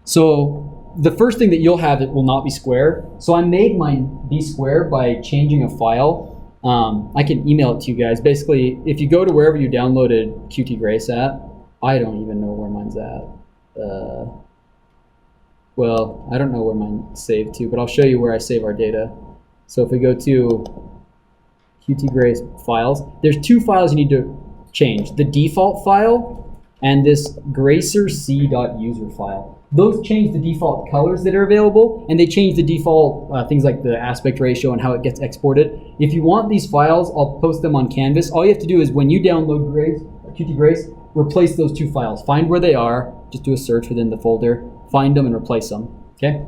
So the first thing that you'll have, it will not be square. So I made mine be square by changing a file. I can email it to you guys. Basically, if you go to wherever you downloaded QTGrace at, I don't even know where mine's at. Well, I don't know where mine's saved to, but I'll show you where I save our data. So if we go to QTGrace files, there's two files you need to change. The default file and this gracerc.user file. Those change the default colors that are available, and they change the default things like the aspect ratio and how it gets exported. If you want these files, I'll post them on Canvas. All you have to do is when you download QTGrace, replace those two files. Find where they are, just do a search within the folder, find them and replace them, okay?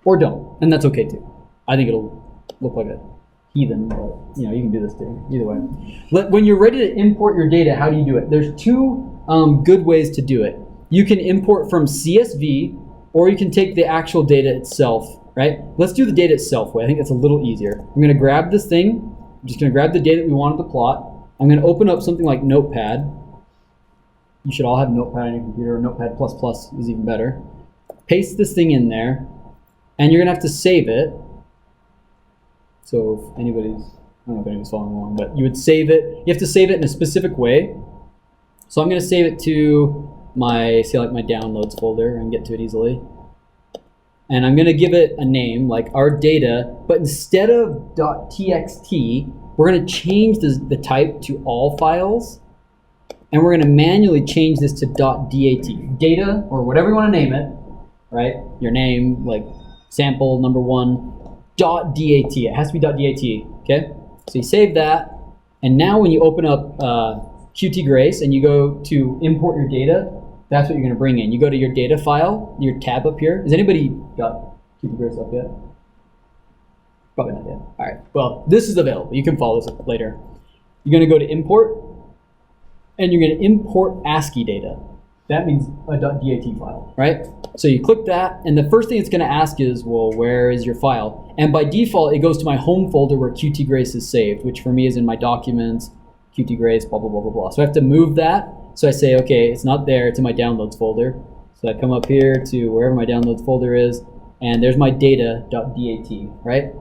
Or don't, and that's okay too. I think it'll look like a heathen, but you know, you can do this too, either way. When you're ready to import your data, how do you do it? There's two good ways to do it. You can import from CSV, or you can take the actual data itself, right? Let's do the data itself way. I think that's a little easier. I'm gonna grab this thing. I'm just gonna grab the data that we wanted to plot. I'm gonna open up something like Notepad. You should all have Notepad on your computer, or Notepad++ is even better. Paste this thing in there, and you're gonna have to save it. So if anybody's, I don't know if anybody's following along, but you would save it. You have to save it in a specific way. So I'm gonna save it to my downloads folder and get to it easily. And I'm gonna give it a name like our data, but instead of .txt, we're gonna change the type to all files, and we're gonna manually change this to .dat, data, or whatever you wanna name it, right? Your name, like sample number 1, .dat, it has to be .dat, okay? So you save that, and now when you open up QTGrace and you go to import your data, that's what you're going to bring in. You go to your data file, your tab up here. Has anybody got QTGrace up yet? Probably not yet. All right. Well, this is available. You can follow this up later. You're going to go to import, and you're going to import ASCII data. That means a .dat file, right? So you click that, and the first thing it's going to ask is, well, where is your file? And by default, it goes to my home folder where QTGrace is saved, which for me is in my documents, QTGrace, blah, blah, blah, blah, blah. So I have to move that. So I say, okay, it's not there, it's in my downloads folder. So I come up here to wherever my downloads folder is, and there's my data.dat, right?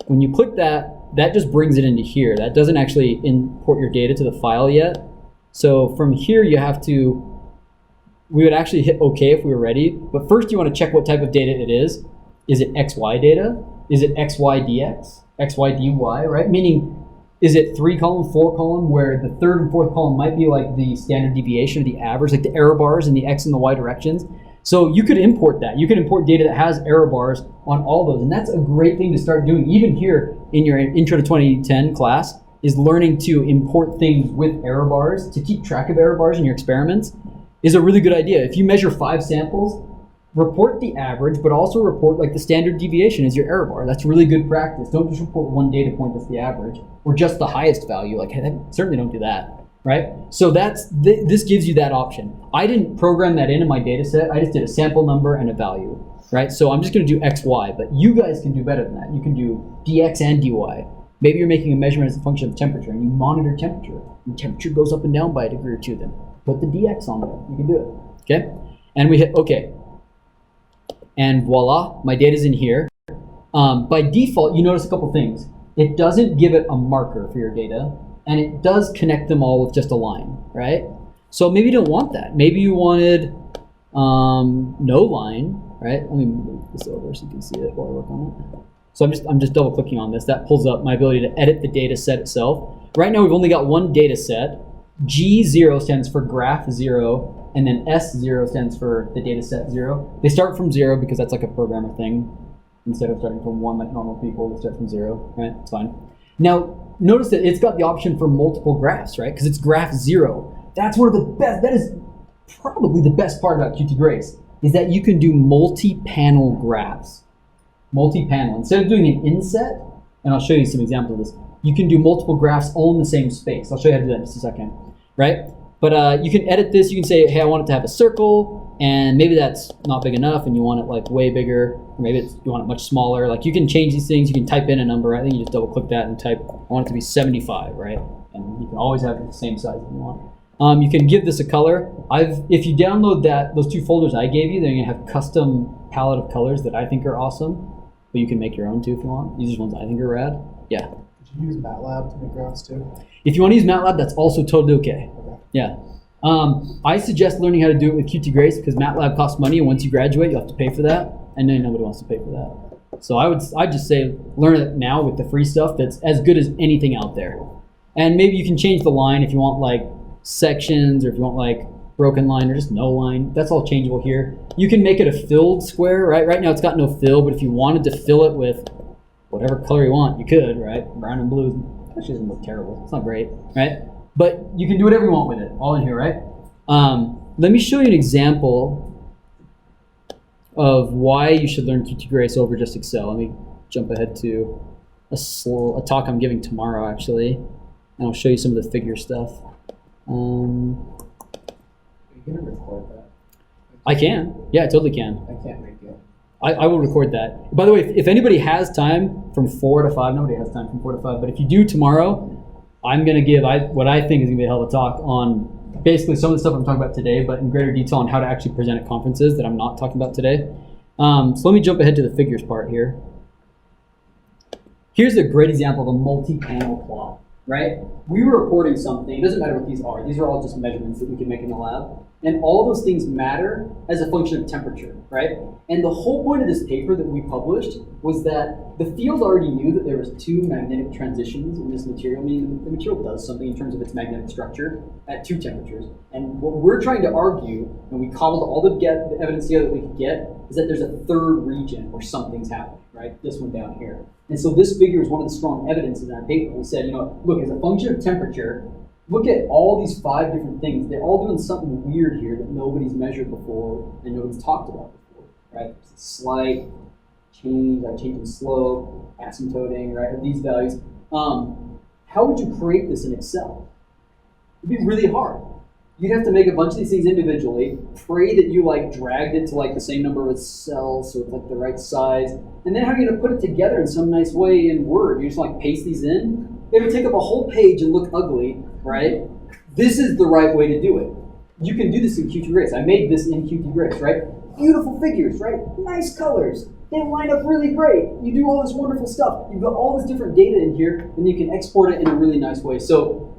When you click that, that just brings it into here. That doesn't actually import your data to the file yet. So from here, you have to, we would actually hit OK if we were ready. But first, you want to check what type of data it is. Is it XY data? Is it XYDX? XYDY, right? Meaning, is it 3-column, 4-column, where the third and fourth column might be like the standard deviation or the average, like the error bars in the X and the Y directions? So you could import that. You could import data that has error bars on all those. And that's a great thing to start doing, even here in your Intro to 2010 class, is learning to import things with error bars. To keep track of error bars in your experiments is a really good idea. If you measure 5 samples, report the average, but also report like the standard deviation as your error bar. That's really good practice. Don't just report one data point that's the average, or just the highest value. Like, certainly don't do that, right? So this gives you that option. I didn't program that in my data set. I just did a sample number and a value, right? So I'm just gonna do XY, but you guys can do better than that. You can do DX and DY. Maybe you're making a measurement as a function of temperature, and you monitor temperature. And temperature goes up and down by a degree or two, then put the DX on there. You can do it, okay? And we hit OK. And voila, my data's in here. By default, you notice a couple things. It doesn't give it a marker for your data, and it does connect them all with just a line, right? So maybe you don't want that. Maybe you wanted no line, right? Let me move this over so you can see it while I work on it. So I'm just double clicking on this. That pulls up my ability to edit the data set itself. Right now we've only got one data set. G0 stands for graph 0, and then S0 stands for the data set 0. They start from 0 because that's like a programmer thing. Instead of starting from 1 like normal people, they start from 0, right? It's fine. Now, notice that it's got the option for multiple graphs, right? Because it's graph 0. That's one of the best, that is probably the best part about QTGrace, is that you can do multi-panel graphs. Multi-panel. Instead of doing an inset, and I'll show you some examples of this, you can do multiple graphs all in the same space. I'll show you how to do that in just a second, right? But you can edit this. You can say, hey, I want it to have a circle, and maybe that's not big enough, and you want it like way bigger. Or maybe you want it much smaller. Like you can change these things. You can type in a number. I think you just double click that and type, I want it to be 75, right? And you can always have it the same size if you want. You can give this a color. If you download those 2 folders I gave you, they're gonna have custom palette of colors that I think are awesome. But you can make your own too if you want. These are ones I think are rad. Yeah. Did you use MATLAB to make graphs too? If you want to use MATLAB, that's also totally okay. Yeah. I suggest learning how to do it with QTGrace because MATLAB costs money, and once you graduate, you have to pay for that, and then nobody wants to pay for that. So I'd just say learn it now with the free stuff that's as good as anything out there. And maybe you can change the line if you want like sections, or if you want like broken line or just no line. That's all changeable here. You can make it a filled square, right? Right now it's got no fill, but if you wanted to fill it with whatever color you want, you could, right? Brown and blue actually doesn't look terrible. It's not great, right? But you can do whatever you want with it, all in here, right? Let me show you an example of why you should learn QTGrace over just Excel. Let me jump ahead to a talk I'm giving tomorrow, actually, and I'll show you some of the figure stuff. You can record that. I can. Yeah, I totally can. I can't make it. I will record that. By the way, if anybody has time from 4 to 5, nobody has time from 4 to 5, but if you do tomorrow, I'm going to give what I think is going to be a hell of a talk on basically some of the stuff I'm talking about today, but in greater detail on how to actually present at conferences that I'm not talking about today. So let me jump ahead to the figures part here. Here's a great example of a multi-panel plot, right? We were reporting something. It doesn't matter what these are. These are all just measurements that we can make in the lab. And all those things matter as a function of temperature, right? And the whole point of this paper that we published was that the field already knew that there was 2 magnetic transitions in this material, meaning the material does something in terms of its magnetic structure at 2 temperatures. And what we're trying to argue, and we cobbled all the evidence together that we could get, is that there's a 3rd region where something's happening, right? This one down here. And so this figure is one of the strong evidences in our paper. We said, look, as a function of temperature, look at all these 5 different things. They're all doing something weird here that nobody's measured before and nobody's talked about before, right? There's a slight change, like change in slope, asymptoting, right? Of these values. How would you create this in Excel? It'd be really hard. You'd have to make a bunch of these things individually, pray that you dragged it to the same number of cells so it's the right size, and then how are you gonna put it together in some nice way in Word? You just paste these in? It would take up a whole page and look ugly, right? This is the right way to do it. You can do this in QTGrace. I made this in QTGrace, right? Beautiful figures, right? Nice colors. They line up really great. You do all this wonderful stuff. You've got all this different data in here, and you can export it in a really nice way. So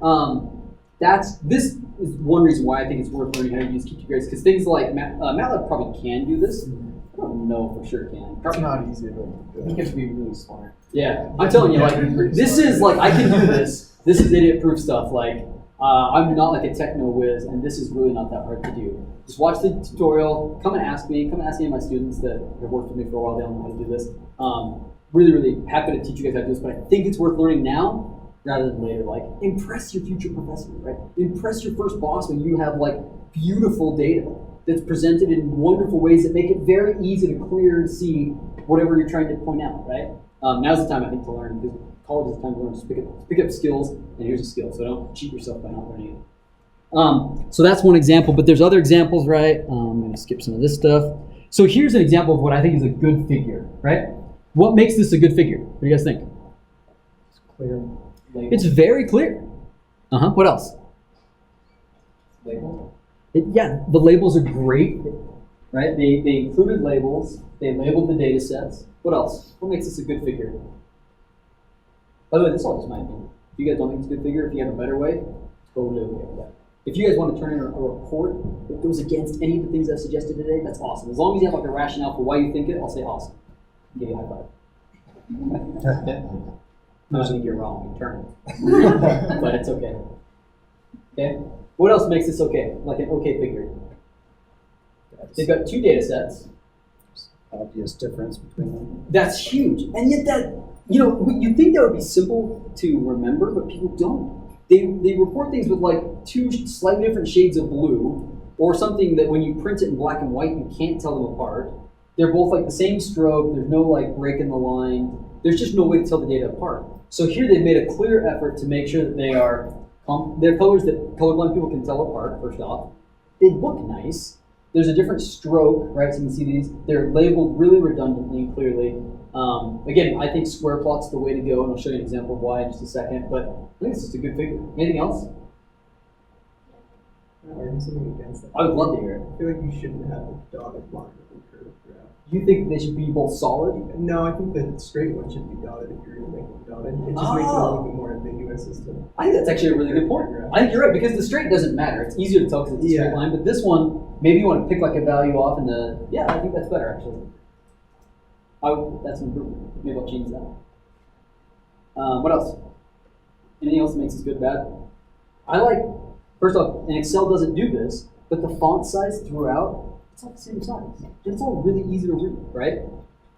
this is one reason why I think it's worth learning how to use QTGrace, because things like MATLAB probably can do this. I don't know for sure it can. It's not easy to do. You have to be really smart. Yeah, I'm telling you, this is I can do this. This is idiot-proof stuff. I'm not a techno whiz, and this is really not that hard to do. Just watch the tutorial. Come and ask me. Come and ask any of my students that have worked with me for a while. They don't know how to do this. Really, really happy to teach you guys how to do this, but I think it's worth learning now rather than later. Impress your future professor, right? Impress your first boss when you have beautiful data that's presented in wonderful ways that make it very easy to clear and see whatever you're trying to point out, right? Now's the time I think to learn, because college is the time to learn. Just pick up skills, and here's a skill. So don't cheat yourself by not learning it. So that's one example, but there's other examples, right? I'm going to skip some of this stuff. So here's an example of what I think is a good figure, right? What makes this a good figure? What do you guys think? It's clear. It's very clear. What else? Label. Yeah, the labels are great, right? They included labels. They labeled the data sets. What else? What makes this a good figure? By the way, this is all just my opinion. If you guys don't think it's a good figure, if you have a better way, totally okay with that. If you guys want to turn in a report that goes against any of the things I've suggested today, that's awesome. As long as you have a rationale for why you think it, I'll say awesome. I'll give you a high five. No, I think you're wrong. You turn it. But it's okay. Okay? What else makes this okay? An okay figure? They've got 2 data sets. Obvious difference between them. That's huge. And yet you'd think that would be simple to remember, but people don't. They report things with 2 slightly different shades of blue, or something that when you print it in black and white, you can't tell them apart. They're both the same stroke. There's no break in the line. There's just no way to tell the data apart. So here they've made a clear effort to make sure that they're colors that colorblind people can tell apart, first off. They look nice. There's a different stroke, right? So you can see these. They're labeled really redundantly and clearly. Again, I think square plot's the way to go, and I'll show you an example of why in just a second. But I think it's just a good figure. Anything else? Or something against that. I would love to hear it. I feel like you shouldn't have a dotted line or a curved graph. You think they should be both solid? No, I think the straight one should be dotted if you're going to make them dotted. It just makes it a little bit more ambiguous as to. I think that's actually a really good point. I think you're right, because the straight doesn't matter. It's easier to tell because it's a straight line, but this one, maybe you want to pick like a value off in the, yeah, I think that's better actually. That's an improvement. Maybe I'll change that. What else? Anything else that makes this good, bad? I like, first off, and Excel doesn't do this, but the font size throughout, it's all the same size. And it's all really easy to read, right?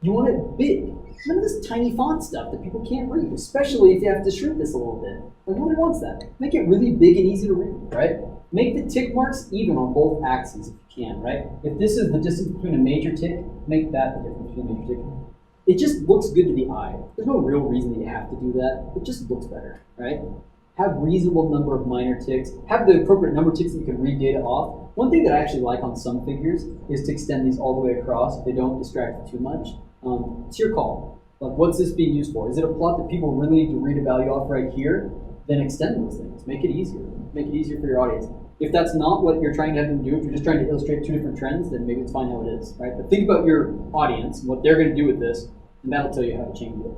You want it big. None of this tiny font stuff that people can't read, especially if you have to shrink this a little bit. Like, nobody wants that. Make it really big and easy to read, right? Make the tick marks even on both axes if you can, right? If this is the distance between a major tick, make that the difference between a major tick. It just looks good to the eye. There's no real reason that you have to do that. It just looks better, right? Have reasonable number of minor ticks. Have the appropriate number of ticks that you can read data off. One thing that I actually like on some figures is to extend these all the way across if they don't distract you too much. It's your call. Like, what's this being used for? Is it a plot that people really need to read a value off right here? Then extend those things. Make it easier. Make it easier for your audience. If that's not what you're trying to have them do, if you're just trying to illustrate two different trends, then maybe it's fine how it is, right? But think about your audience and what they're going to do with this, and that'll tell you how to change it.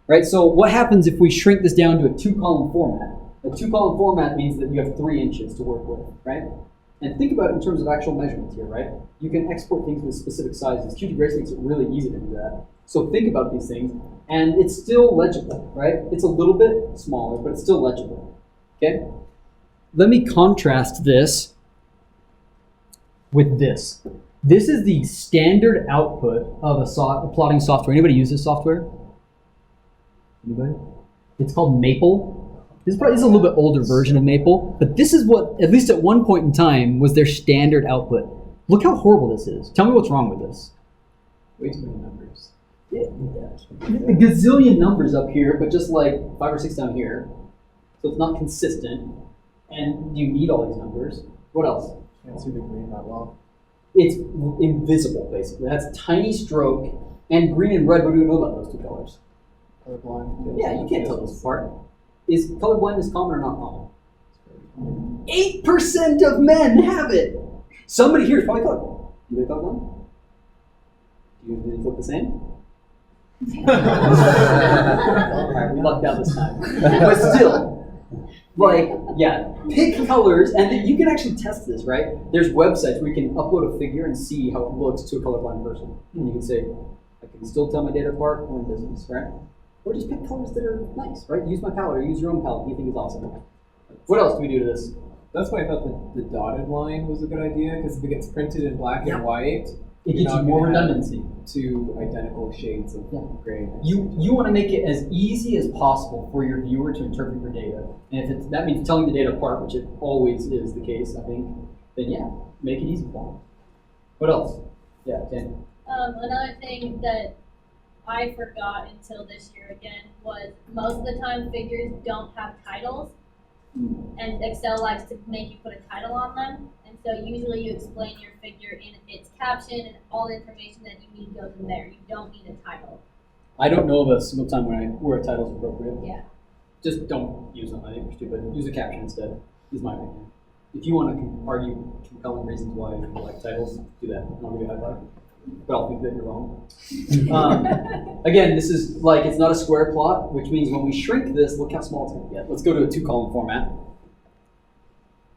Right, so what happens if we shrink this down to a 2-column format? A 2-column format means that you have 3 inches to work with, right? And think about it in terms of actual measurements here, right? You can export things with specific sizes. QTGrace makes it really easy to do that. So think about these things, and it's still legible, right? It's a little bit smaller, but it's still legible, okay? Let me contrast this with this. This is the standard output of a plotting software. Anybody use this software? Anybody? It's called Maple. This is a little bit older version of Maple, but this is what, at least at one point in time, was their standard output. Look how horrible this is. Tell me what's wrong with this. Way too many numbers. Yeah. A gazillion numbers up here, but just like 5 or 6 down here. So it's not consistent. And you need all these numbers. What else? Can't see the green that well. It's invisible, basically. That's a tiny stroke. And green and red, what do we know about those 2 colors? Colorblind. Yeah, you can't tell those apart. Is colorblindness common or not common? 8% of men have it! Somebody here is probably colorblind. Anybody colorblind? Do you look the same? Alright, we lucked out this time. But still, like, yeah, pick colors, and then you can actually test this, right? There's websites where you can upload a figure and see how it looks to a colorblind person. And you can say, I can still tell my data apart or in business, right? Or just pick colors that are nice, right? Use my palette or use your own palette you think is awesome. What else do we do to this? That's why I thought the dotted line was a good idea, because if it gets printed in black and white, It gives you more redundancy. 2 identical shades of gray. You want to make it as easy as possible for your viewer to interpret your data. And if that means telling the data apart, which it always is the case, I think, then yeah, make it easy for them. What else? Yeah, Dan. Another thing that I forgot until this year again was most of the time figures don't have titles, and Excel likes to make you put a title on them. And so usually you explain your figure in its caption, and all the information that you need goes in there. You don't need a title. I don't know of a single time where a title is appropriate. Yeah. Just don't use them. I think they're stupid. Use a caption instead, is my opinion. If you want to argue compelling reasons why you like titles, do that. I'll give you a high five. But I'll think that you're wrong. Again, this is like, it's not a square plot, which means when we shrink this, look how small it's going to get. Let's go to a 2-column format.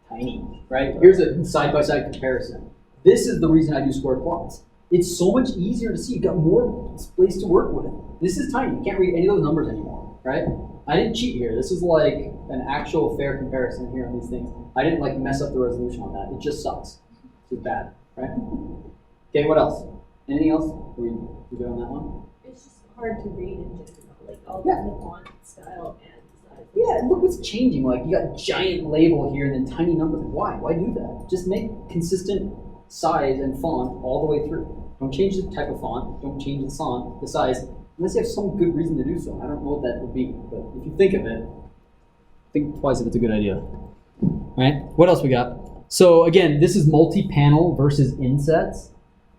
Tiny, right? Here's a side-by-side comparison. This is the reason I do square plots. It's so much easier to see. You've got more space to work with. This is tiny. You can't read any of those numbers anymore, right? I didn't cheat here. This is like an actual fair comparison here on these things. I didn't like mess up the resolution on that. It just sucks. It's bad, right? Okay, what else? Anything else? We good on that one? It's just hard to read in general, like all the font style and size. Yeah, look what's changing. Like, you got giant label here and then tiny numbers. Why? Why do that? Just make consistent size and font all the way through. Don't change the type of font. Don't change the size, unless you have some good reason to do so. I don't know what that would be, but if you think of it, think twice if it's a good idea. All right, what else we got? So again, this is multi-panel versus insets,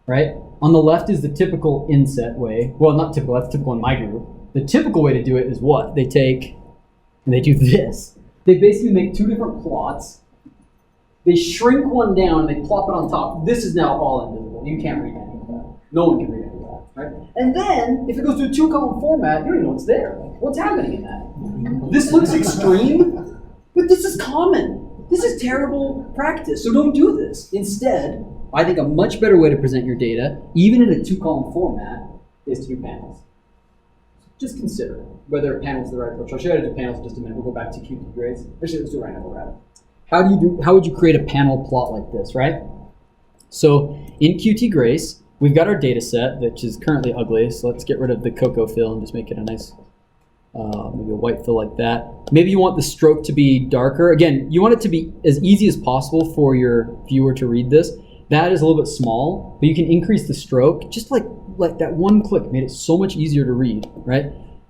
right? On the left is the typical inset way. Well, not typical, that's typical in my group. The typical way to do it is what? They take and they do this. They basically make two different plots. They shrink one down and they plop it on top. This is now all invisible. You can't read any of that. No one can read any of that, right? And then, if it goes to a two-column format, you don't even know what's there. Like, what's happening in that? This looks extreme, but this is common. This is terrible practice, so don't do this. Instead, I think a much better way to present your data, even in a two-column format, is to do panels. Just consider whether panels is the right approach. I'll show you how to do panels in just a minute. We'll go back to QTGrace. Actually, let's do it right now. We'll wrap it. How would you create a panel plot like this, right? So in QTGrace, we've got our data set, which is currently ugly. So let's get rid of the cocoa fill and just make it a nice, maybe a white fill like that. Maybe you want the stroke to be darker. Again, you want it to be as easy as possible for your viewer to read this. That is a little bit small, but you can increase the stroke. Just like that one click made it so much easier to read, right?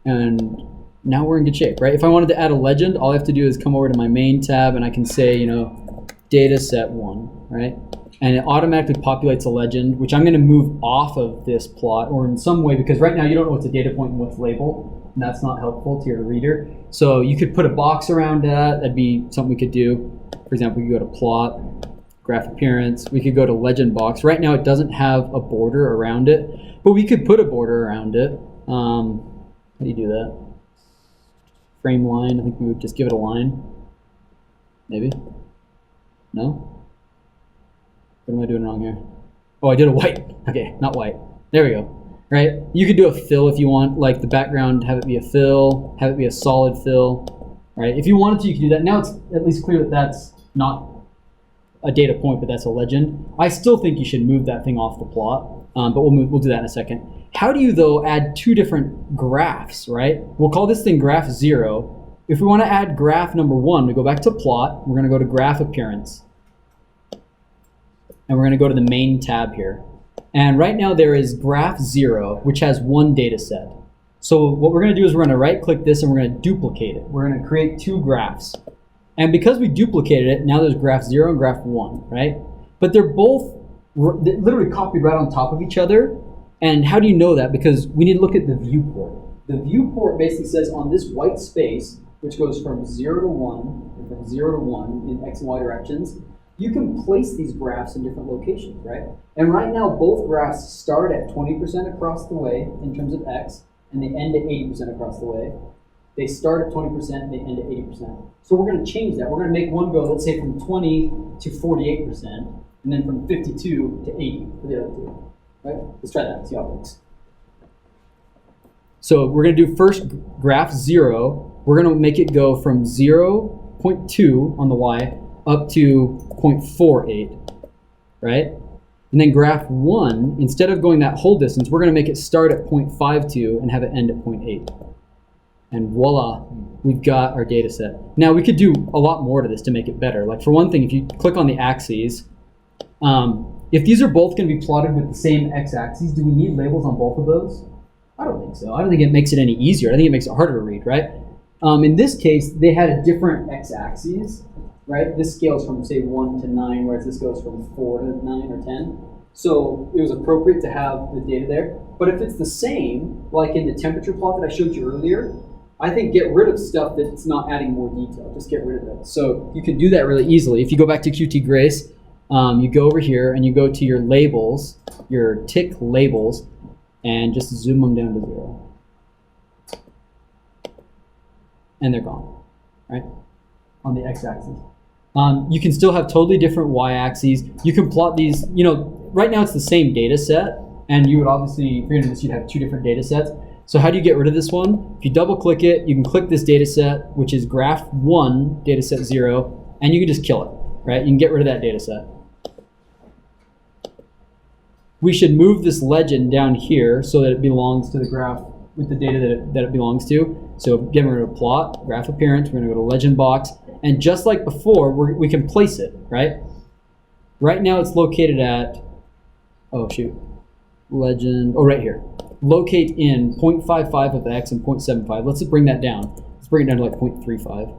And now we're in good shape, right? If I wanted to add a legend, all I have to do is come over to my main tab and I can say, you know, data set 1, right? And it automatically populates a legend, which I'm going to move off of this plot or in some way, because right now you don't know what's a data point and what's label, and that's not helpful to your reader. So you could put a box around that. That'd be something we could do. For example, we could go to plot, graph appearance. We could go to legend box. Right now it doesn't have a border around it, but we could put a border around it. How do you do that? Frame line, I think we would just give it a line. Maybe? No? What am I doing wrong here? Oh, I did a white. Okay, not white. There we go. Right? You could do a fill if you want, like the background, have it be a fill, have it be a solid fill. Right? If you wanted to, you could do that. Now it's at least clear that that's not a data point, but that's a legend. I still think you should move that thing off the plot, but we'll do that in a second. How do you, though, add two different graphs, right? We'll call this thing graph 0. If we want to add graph number 1, we go back to plot. We're going to go to graph appearance. And we're going to go to the main tab here. And right now there is graph 0, which has one data set. So what we're going to do is we're going to right-click this and we're going to duplicate it. We're going to create two graphs. And because we duplicated it, now there's graph 0 and graph 1, right? But they're both literally copied right on top of each other. And how do you know that? Because we need to look at the viewport. The viewport basically says on this white space, which goes from 0 to 1, and from 0 to 1 in X and Y directions, you can place these graphs in different locations, right? And right now, both graphs start at 20% across the way in terms of X, and they end at 80% across the way. They start at 20% and they end at 80%. So we're going to change that. We're going to make one go, let's say, from 20 to 48%, and then from 52 to 80 for the other two. Right? Let's try that, see how it works. So we're going to do first graph 0. We're going to make it go from 0.2 on the Y up to 0.48, right? And then graph 1, instead of going that whole distance, we're going to make it start at 0.52 and have it end at 0.8. And voila, we've got our data set. Now we could do a lot more to this to make it better. Like for one thing, if you click on the axes, if these are both going to be plotted with the same x-axis, do we need labels on both of those? I don't think so. I don't think it makes it any easier. I think it makes it harder to read, right? In this case, they had a different x-axis, right? This scales from, say, 1 to 9, whereas this goes from 4 to 9 or 10. So it was appropriate to have the data there. But if it's the same, like in the temperature plot that I showed you earlier, I think get rid of stuff that's not adding more detail. Just get rid of it. So you can do that really easily. If you go back to QTGrace, you go over here and you go to your labels, your tick labels, and just zoom them down to 0. And they're gone, right? On the x-axis. You can still have totally different y-axes. You can plot these, you know, right now it's the same data set, and you would obviously, if you're doing this, you'd have two different data sets. So how do you get rid of this one? If you double click it, you can click this data set, which is graph 1, data set 0, and you can just kill it, right? You can get rid of that data set. We should move this legend down here so that it belongs to the graph with the data that it belongs to. So again, we're going to plot, graph appearance, we're going to go to legend box, and just like before, we can place it, right? Right now it's located at, oh shoot, legend, oh right here. Locate in 0.55 of X and 0.75. Let's just bring that down. Let's bring it down to like 0.35.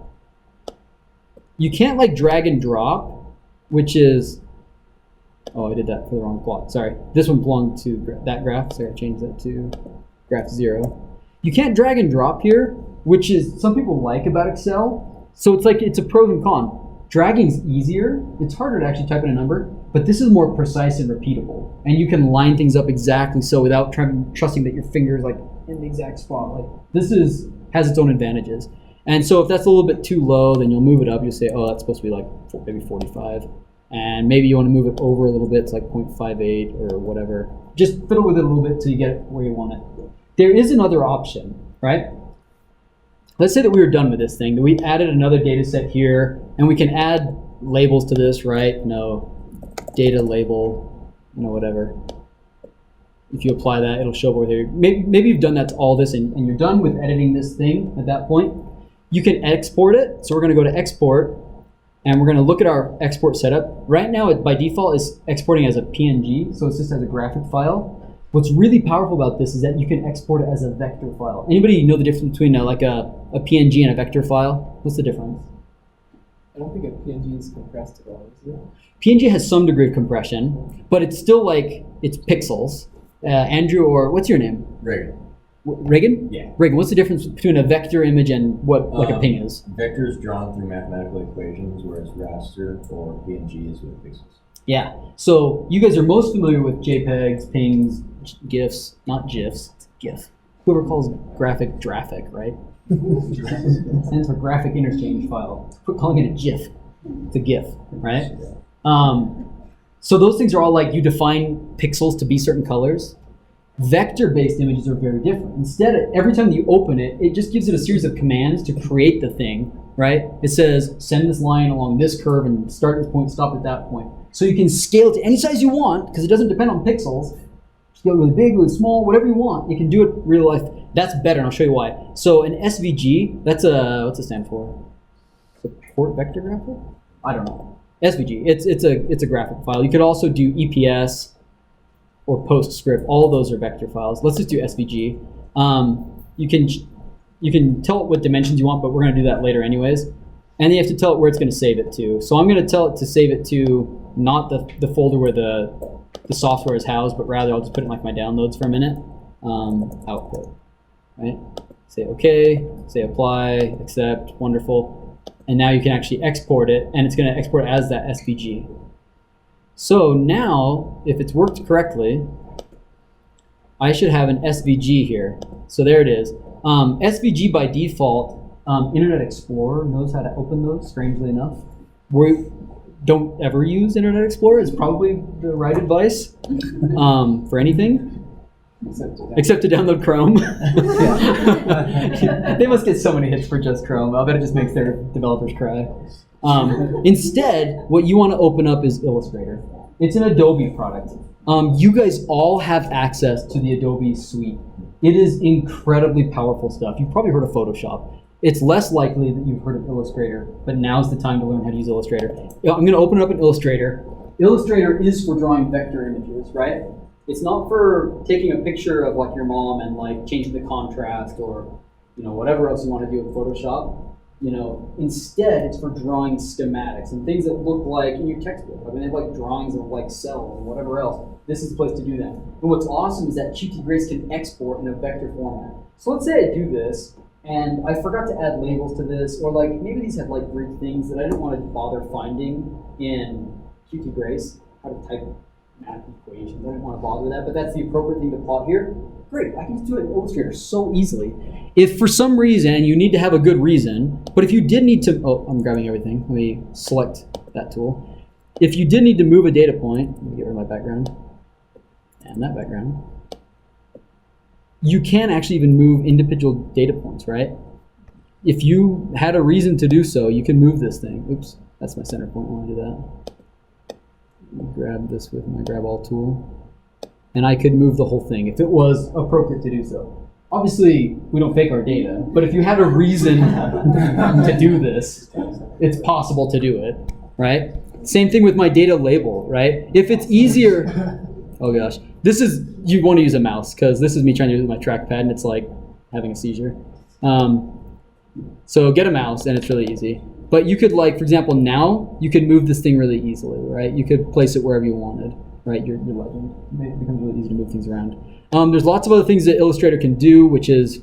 You can't like drag and drop which is, oh, I did that for the wrong plot. Sorry. This one belonged to that graph, so I changed that to graph 0. You can't drag and drop here, which is some people like about Excel. So it's like it's a pros and cons. Dragging's easier. It's harder to actually type in a number, but this is more precise and repeatable. And you can line things up exactly so without trusting that your finger is like in the exact spot. Like this has its own advantages. And so if that's a little bit too low, then you'll move it up. You'll say, oh, that's supposed to be like maybe 45. And maybe you want to move it over a little bit to like 0.58 or whatever. Just fiddle with it a little bit till you get it where you want it. There is another option, right? Let's say that we were done with this thing, that we added another data set here, and we can add labels to this, right? Data label, whatever. If you apply that, it'll show up over here. Maybe you've done that to all this, and you're done with editing this thing at that point. You can export it. So we're going to go to export, and we're going to look at our export setup. Right now, it by default is exporting as a PNG, so it's just as a graphic file. What's really powerful about this is that you can export it as a vector file. Anybody know the difference between like a PNG and a vector file? What's the difference? I don't think a PNG is compressed at all, is it? PNG has some degree of compression, but it's still like, it's pixels. Andrew, or what's your name? Reagan. Reagan? Yeah. Reagan, what's the difference between a vector image and what like a ping is? Vector is drawn through mathematical equations, whereas raster or PNG is with pixels. Yeah. So you guys are most familiar with JPEGs, pings, GIFs, not GIFs, it's GIF. Whoever calls graphic, right? Stands for graphic interchange file. Quit calling it a GIF. It's a GIF, right? So those things are all like you define pixels to be certain colors. Vector-based images are very different. Instead, every time you open it, it just gives it a series of commands to create the thing, right? It says, send this line along this curve and start at this point, stop at that point. So you can scale it to any size you want, because it doesn't depend on pixels. Scale it really big, really small, whatever you want. You can do it real life. That's better, and I'll show you why. So an SVG, that's what's it stand for? Support vector graphic? I don't know. SVG, it's a graphic file. You could also do EPS or PostScript. All of those are vector files. Let's just do SVG. You can tell it what dimensions you want, but we're going to do that later anyways. And you have to tell it where it's going to save it to. So I'm going to tell it to save it to not the folder where the software is housed, but rather I'll just put it in like my downloads for a minute. Output, right? Say OK, say apply, accept, wonderful. And now you can actually export it, and it's going to export as that SVG. So now, if it's worked correctly, I should have an SVG here. So there it is. SVG by default, Internet Explorer knows how to open those, strangely enough. We don't ever use Internet Explorer. It's probably the right advice for anything. Except to download Chrome. They must get so many hits for just Chrome. I bet it just makes their developers cry. Instead, what you want to open up is Illustrator. It's an Adobe product. You guys all have access to the Adobe suite. It is incredibly powerful stuff. You've probably heard of Photoshop. It's less likely that you've heard of Illustrator, but now's the time to learn how to use Illustrator. I'm going to open up an Illustrator. Illustrator is for drawing vector images, right? It's not for taking a picture of like your mom and like changing the contrast or whatever else you want to do with Photoshop. Instead it's for drawing schematics and things that look like in your textbook. I mean, they have like drawings of like cells and whatever else. This is the place to do that. But what's awesome is that QTGrace can export in a vector format. So let's say I do this and I forgot to add labels to this, or like maybe these have like Greek things that I didn't want to bother finding in QTGrace, how to type math equations. I didn't want to bother with that, but that's the appropriate thing to plot here. Great, I can just do it in Illustrator so easily. If for some reason you need to have a good reason, but if you did need to, I'm grabbing everything. Let me select that tool. If you did need to move a data point, let me get rid of my background and that background. You can actually even move individual data points, right? If you had a reason to do so, you can move this thing. Oops, that's my center point. I want to do that. Grab this with my grab all tool, and I could move the whole thing if it was appropriate to do so. Obviously, we don't fake our data, but if you had a reason to do this, it's possible to do it, right? Same thing with my data label, right? If it's easier, oh gosh, you want to use a mouse because this is me trying to use my trackpad and it's like having a seizure. So get a mouse and it's really easy. But you could, like, for example, now you could move this thing really easily, right? You could place it wherever you wanted, right? Your legend. It becomes really easy to move things around. There's lots of other things that Illustrator can do, which is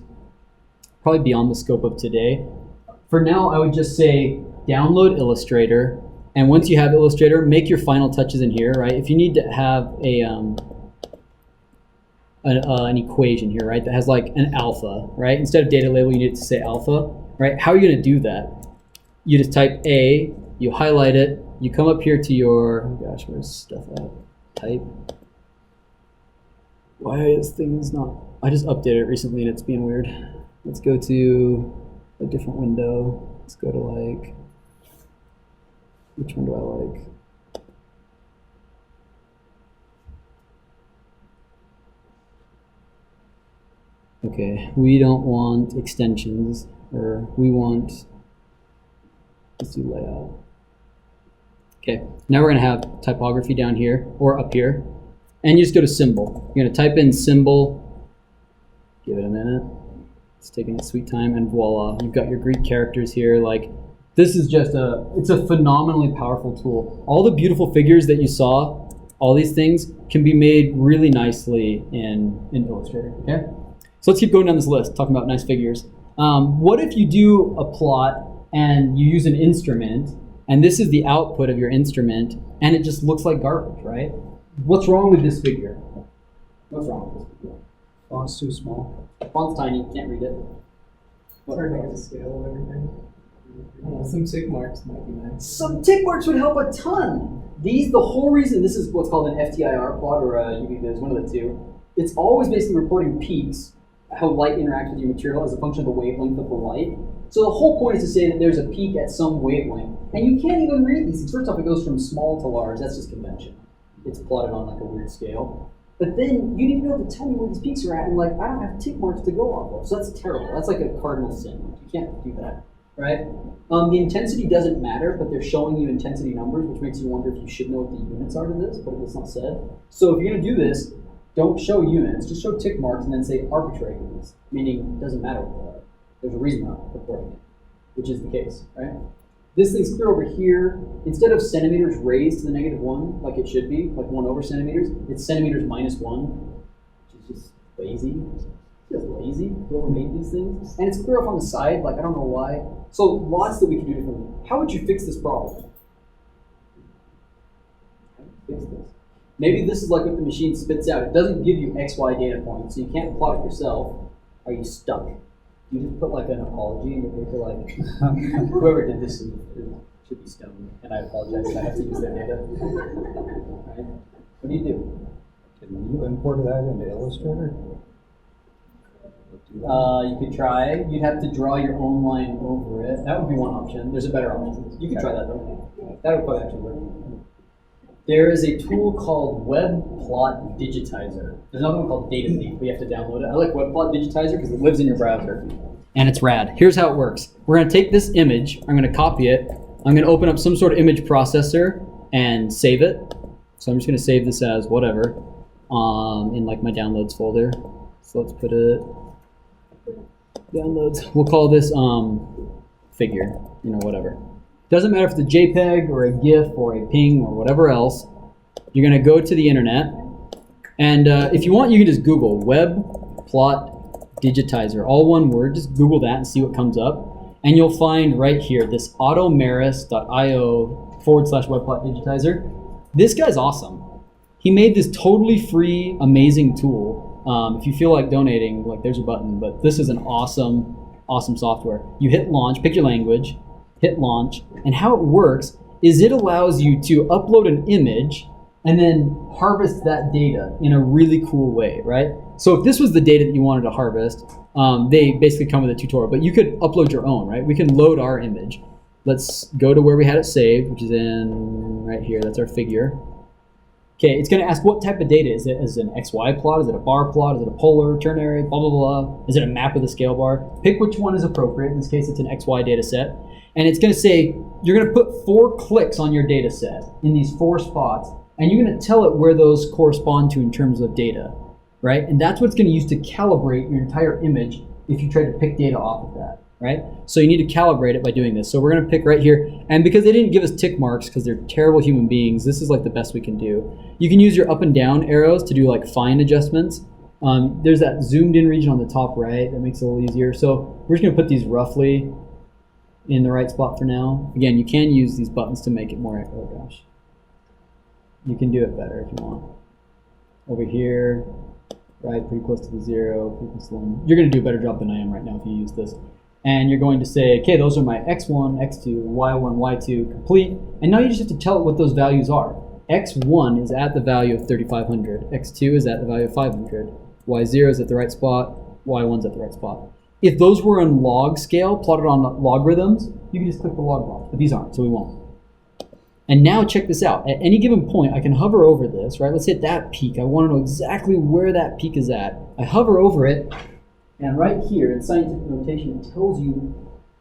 probably beyond the scope of today. For now, I would just say download Illustrator, and once you have Illustrator, make your final touches in here, right? If you need to have an equation here, right, that has like an alpha, right? Instead of data label, you need it to say alpha, right? How are you going to do that? You just type A, you highlight it, you come up here to your, oh gosh, where's stuff at? Type. Why is things not, I just updated it recently and it's being weird. Let's go to a different window. Let's go to like, which one do I like? Okay, we don't want extensions, or we want, let's do layout. Okay, now we're gonna have typography down here, or up here, and you just go to symbol. You're gonna type in symbol, give it a minute. It's taking its sweet time, and voila, you've got your Greek characters here. Like, this is just it's a phenomenally powerful tool. All the beautiful figures that you saw, all these things can be made really nicely in Illustrator, okay? So let's keep going down this list, talking about nice figures. What if you do a plot and you use an instrument, and this is the output of your instrument, and it just looks like garbage, right? What's wrong with this figure? What's wrong with this figure? Font's too small. Font's tiny, you can't read it. It's hard to get the scale of everything. Some tick marks might be nice. Some tick marks would help a ton. The whole reason, this is what's called an FTIR plot, or a UV-Viz, one of the two. It's always basically reporting peaks, how light interacts with your material as a function of the wavelength of the light. So the whole point is to say that there's a peak at some wavelength. And you can't even read these things. First off, it goes from small to large. That's just convention. It's plotted on like a weird scale. But then you need to be able to tell me where these peaks are at, and like, I don't have tick marks to go off of. So that's terrible. That's like a cardinal sin. You can't do that, right? The intensity doesn't matter, but they're showing you intensity numbers, which makes you wonder if you should know what the units are to this, but it's not said. So if you're gonna do this, don't show units, just show tick marks and then say arbitrary units, meaning it doesn't matter what they are. There's a reason we're not reporting it, which is the case, right? This thing's clear over here. Instead of centimeters raised to the -1, like it should be, like 1 over centimeters, it's centimeters -1, which is just lazy. It's just lazy, whoever made these things. And it's clear up on the side, like I don't know why. So lots that we can do differently. How would you fix this problem? How would you fix this? Maybe this is like what the machine spits out. It doesn't give you XY data points, so you can't plot it yourself. Are you stuck? You just put like an apology in your paper, like whoever did this should be stoned, and I apologize if I have to use their data. Right? What do you do? Can you import that into Illustrator? You could try. You'd have to draw your own line over it. That would be one option. There's a better option. You could try that though. That would probably actually work. There is a tool called Web Plot Digitizer. There's another one called Data Thief, but you have to download it. I like Web Plot Digitizer because it lives in your browser. And it's rad. Here's how it works. We're going to take this image, I'm going to copy it, I'm going to open up some sort of image processor and save it. So I'm just going to save this as whatever in like my downloads folder. So let's put it, downloads. We'll call this figure, whatever. Doesn't matter if it's a JPEG or a GIF or a PNG or whatever else. You're going to go to the internet, and if you want, you can just Google Web Plot Digitizer, all one word. Just Google that and see what comes up, and you'll find right here this automaris.io/webplot digitizer. This guy's awesome. He made this totally free, amazing tool. If you feel like donating, like there's a button, but this is an awesome software. You hit launch, pick your language, hit launch, and how it works is it allows you to upload an image and then harvest that data in a really cool way, right? So if this was the data that you wanted to harvest, they basically come with a tutorial, but you could upload your own, right? We can load our image. Let's go to where we had it saved, which is in right here. That's our figure. Okay, it's going to ask what type of data. Is it an XY plot? Is it a bar plot? Is it a polar, ternary, blah, blah, blah? Is it a map with a scale bar? Pick which one is appropriate. In this case, it's an XY data set. And it's going to say, you're going to put 4 clicks on your data set in these 4 spots, and you're going to tell it where those correspond to in terms of data, right? And that's what it's going to use to calibrate your entire image if you try to pick data off of that, right? So you need to calibrate it by doing this. So we're gonna pick right here, and because they didn't give us tick marks because they're terrible human beings, this is like the best we can do. You can use your up and down arrows to do like fine adjustments. There's that zoomed in region on the top right that makes it a little easier. So we're just gonna put these roughly in the right spot for now. Again, you can use these buttons to make it more, oh gosh. You can do it better if you want. Over here, right, pretty close to the 0, pretty close to the 1. You're gonna do a better job than I am right now if you use this. And you're going to say, okay, those are my x1, x2, y1, y2, complete. And now you just have to tell it what those values are. x1 is at the value of 3500, x2 is at the value of 500, y0 is at the right spot, y1's at the right spot. If those were on log scale, plotted on logarithms, you can just click the log box, but these aren't, so we won't. And now check this out. At any given point, I can hover over this, right? Let's hit that peak. I want to know exactly where that peak is at. I hover over it, and right here in scientific notation, it tells you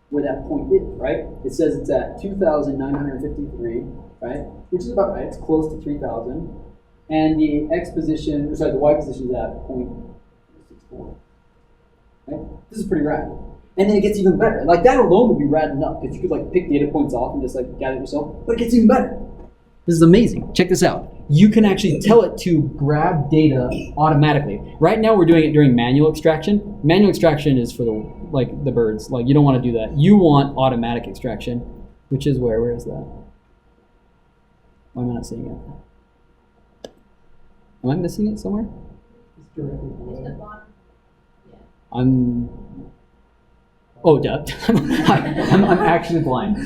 where that point is, right? It says it's at 2,953, right? Which is about right. It's close to 3,000. And the x position, or sorry, the y position is at 0.64. Right? This is pretty rad. And then it gets even better. Like that alone would be rad enough because you could like pick data points off and just like gather it yourself, but it gets even better. This is amazing. Check this out. You can actually tell it to grab data automatically. Right now we're doing it during manual extraction. Manual extraction is for the birds. Like you don't want to do that. You want automatic extraction, which is where is that? Why am I not seeing it? Am I missing it somewhere? It's directly Just below. the bottom. Oh, duh. I'm actually blind.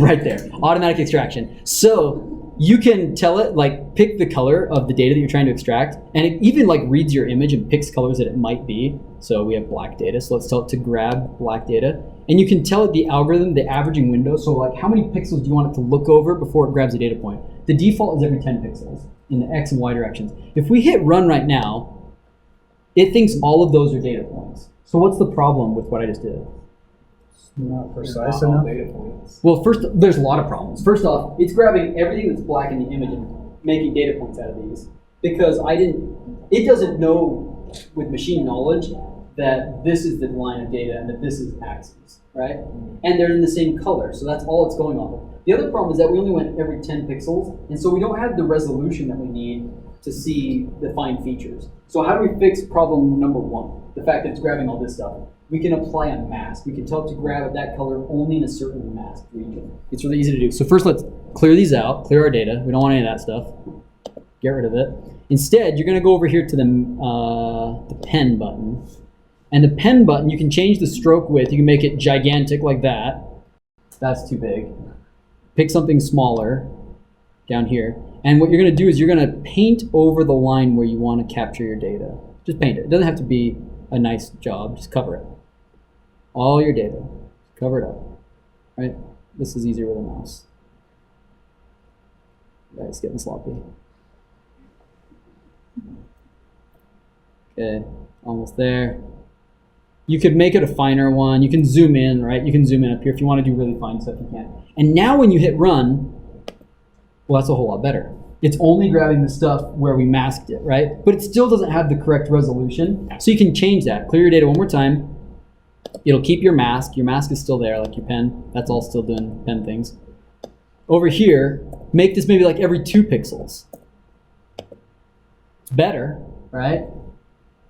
Right there. Automatic extraction. So you can tell it, like, pick the color of the data that you're trying to extract, and it even like reads your image and picks colors that it might be. So we have black data, so let's tell it to grab black data. And you can tell it the algorithm, the averaging window, so like how many pixels do you want it to look over before it grabs a data point? The default is every 10 pixels in the X and Y directions. If we hit run right now, it thinks all of those are data points. So what's the problem with what I just did? Not There's precise not all enough. data points. Well, first, there's a lot of problems. First off, it's grabbing everything that's black in the image and making data points out of these. Because it doesn't know with machine knowledge that this is the line of data and that this is axes, right? And they're in the same color, so that's all it's going off of. The other problem is that we only went every 10 pixels, and so we don't have the resolution that we need to see the fine features. So how do we fix problem number 1? The fact that it's grabbing all this stuff. We can apply a mask. We can tell it to grab that color only in a certain masked region. It's really easy to do. So first let's clear these out, clear our data. We don't want any of that stuff. Get rid of it. Instead, you're gonna go over here to the pen button. And the pen button, you can change the stroke width. You can make it gigantic like that. That's too big. Pick something smaller down here. And what you're gonna do is you're gonna paint over the line where you wanna capture your data. Just paint it. It doesn't have to be a nice job, just cover it. All your data, cover it up, right? This is easier with a mouse. Yeah, it's getting sloppy. Okay, almost there. You could make it a finer one. You can zoom in, right? You can zoom in up here. If you want to do really fine stuff, you can. And now when you hit run, well, that's a whole lot better. It's only grabbing the stuff where we masked it, right? But it still doesn't have the correct resolution. So you can change that. Clear your data one more time. It'll keep your mask. Your mask is still there, like your pen. That's all still doing pen things. Over here, make this maybe like every 2 pixels. It's better, right?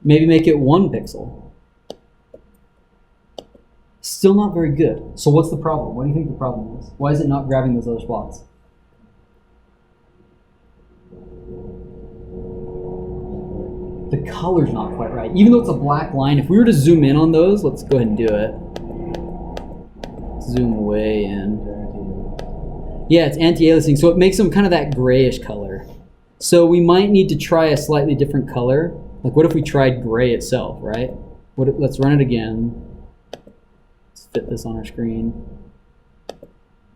Maybe make it 1 pixel. Still not very good. So what's the problem? What do you think the problem is? Why is it not grabbing those other spots? The color's not quite right. Even though it's a black line, if we were to zoom in on those, let's go ahead and do it. Zoom way in. Yeah, it's anti-aliasing, so it makes them kind of that grayish color. So we might need to try a slightly different color. Like what if we tried gray itself, right? Let's run it again. Let's fit this on our screen.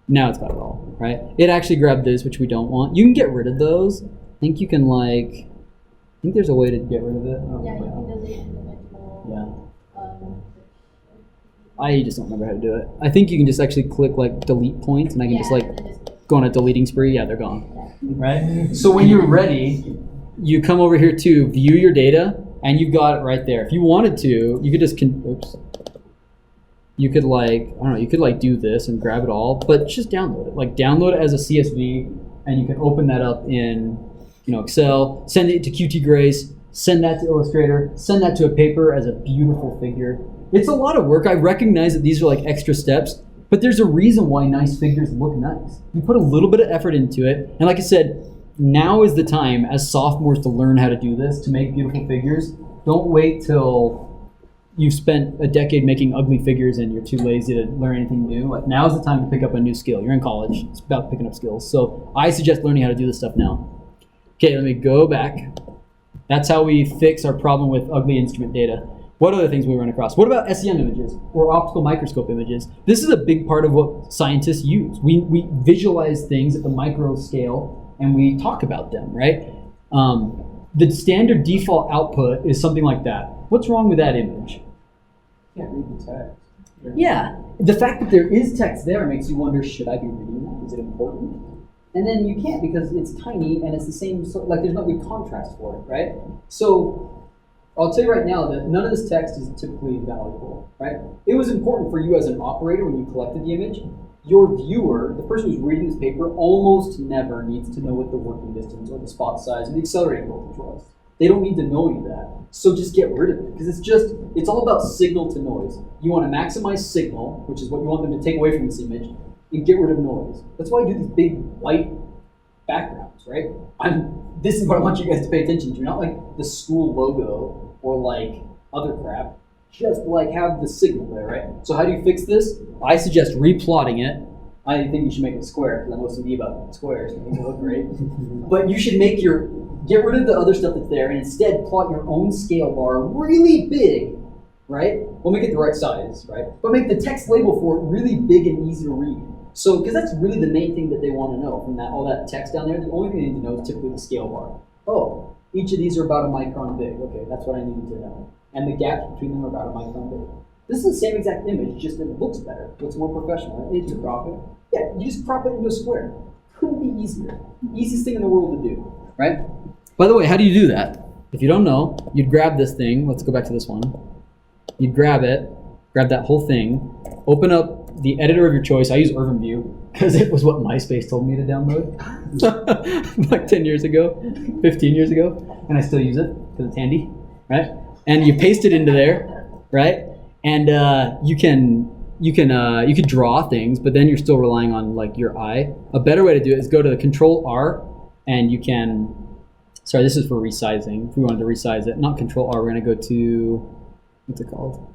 Now it's got it all, right? It actually grabbed this, which we don't want. You can get rid of those. I think you can like, I think there's a way to get rid of it. Yeah, you can delete individual. Yeah. I just don't remember how to do it. I think you can just actually click like delete points and I can just like go on a deleting spree. Yeah, they're gone. Right? So when you're ready, you come over here to view your data and you've got it right there. If you wanted to, you could just, oops. you could like, I don't know, you could like do this and grab it all, but just download it. Like download it as a CSV, and you can open that up in, Excel, send it to QTGrace, send that to Illustrator, send that to a paper as a beautiful figure. It's a lot of work. I recognize that these are like extra steps, but there's a reason why nice figures look nice. You put a little bit of effort into it, and like I said, now is the time as sophomores to learn how to do this, to make beautiful figures. Don't wait till you've spent a decade making ugly figures and you're too lazy to learn anything new. Like now's the time to pick up a new skill. You're in college, it's about picking up skills. So I suggest learning how to do this stuff now. Okay, let me go back. That's how we fix our problem with ugly instrument data. What other things we run across? What about SEM images or optical microscope images? This is a big part of what scientists use. We visualize things at the micro scale and we talk about them, right? The standard default output is something like that. What's wrong with that image? Can't read the text. Yeah, the fact that there is text there makes you wonder, should I be reading that? Is it important? And then you can't because it's tiny and it's the same, like there's no good contrast for it, right? So I'll tell you right now that none of this text is typically valuable, right? It was important for you as an operator when you collected the image. Your viewer, the person who's reading this paper, almost never needs to know what the working distance or the spot size or the accelerating voltage was. They don't need to know any of that. So just get rid of it, because it's all about signal to noise. You want to maximize signal, which is what you want them to take away from this image, and get rid of noise. That's why I do these big white backgrounds, right? This is what I want you guys to pay attention to, not like the school logo or like other crap. Just like have the signal there, right? So how do you fix this? I suggest replotting it. I think you should make it square, because I'm OCD about squares, they make it look great. But you should get rid of the other stuff that's there and instead plot your own scale bar really big, right? We'll make it the right size, right? But make the text label for it really big and easy to read. So, because that's really the main thing that they want to know from that, all that text down there. The only thing they need to know is typically the scale bar. Oh, each of these are about a micron big. Okay, that's what I needed to know. And the gaps between them are about a micron big. This is the same exact image, just that it looks better. Looks more professional. Right? To crop it. Yeah, you just crop it into a square. Couldn't be easier. Easiest thing in the world to do, right? By the way, how do you do that? If you don't know, you'd grab this thing. Let's go back to this one. You'd grab it, grab that whole thing, open up the editor of your choice. I use UrbanView because it was what MySpace told me to download like 10 years ago, 15 years ago, and I still use it because it's handy, right? And you paste it into there, right? And you could draw things, but then you're still relying on like your eye. A better way to do it is go to the Control R, and you can. Sorry, this is for resizing. If we wanted to resize it, not Control R, we're going to go to, what's it called?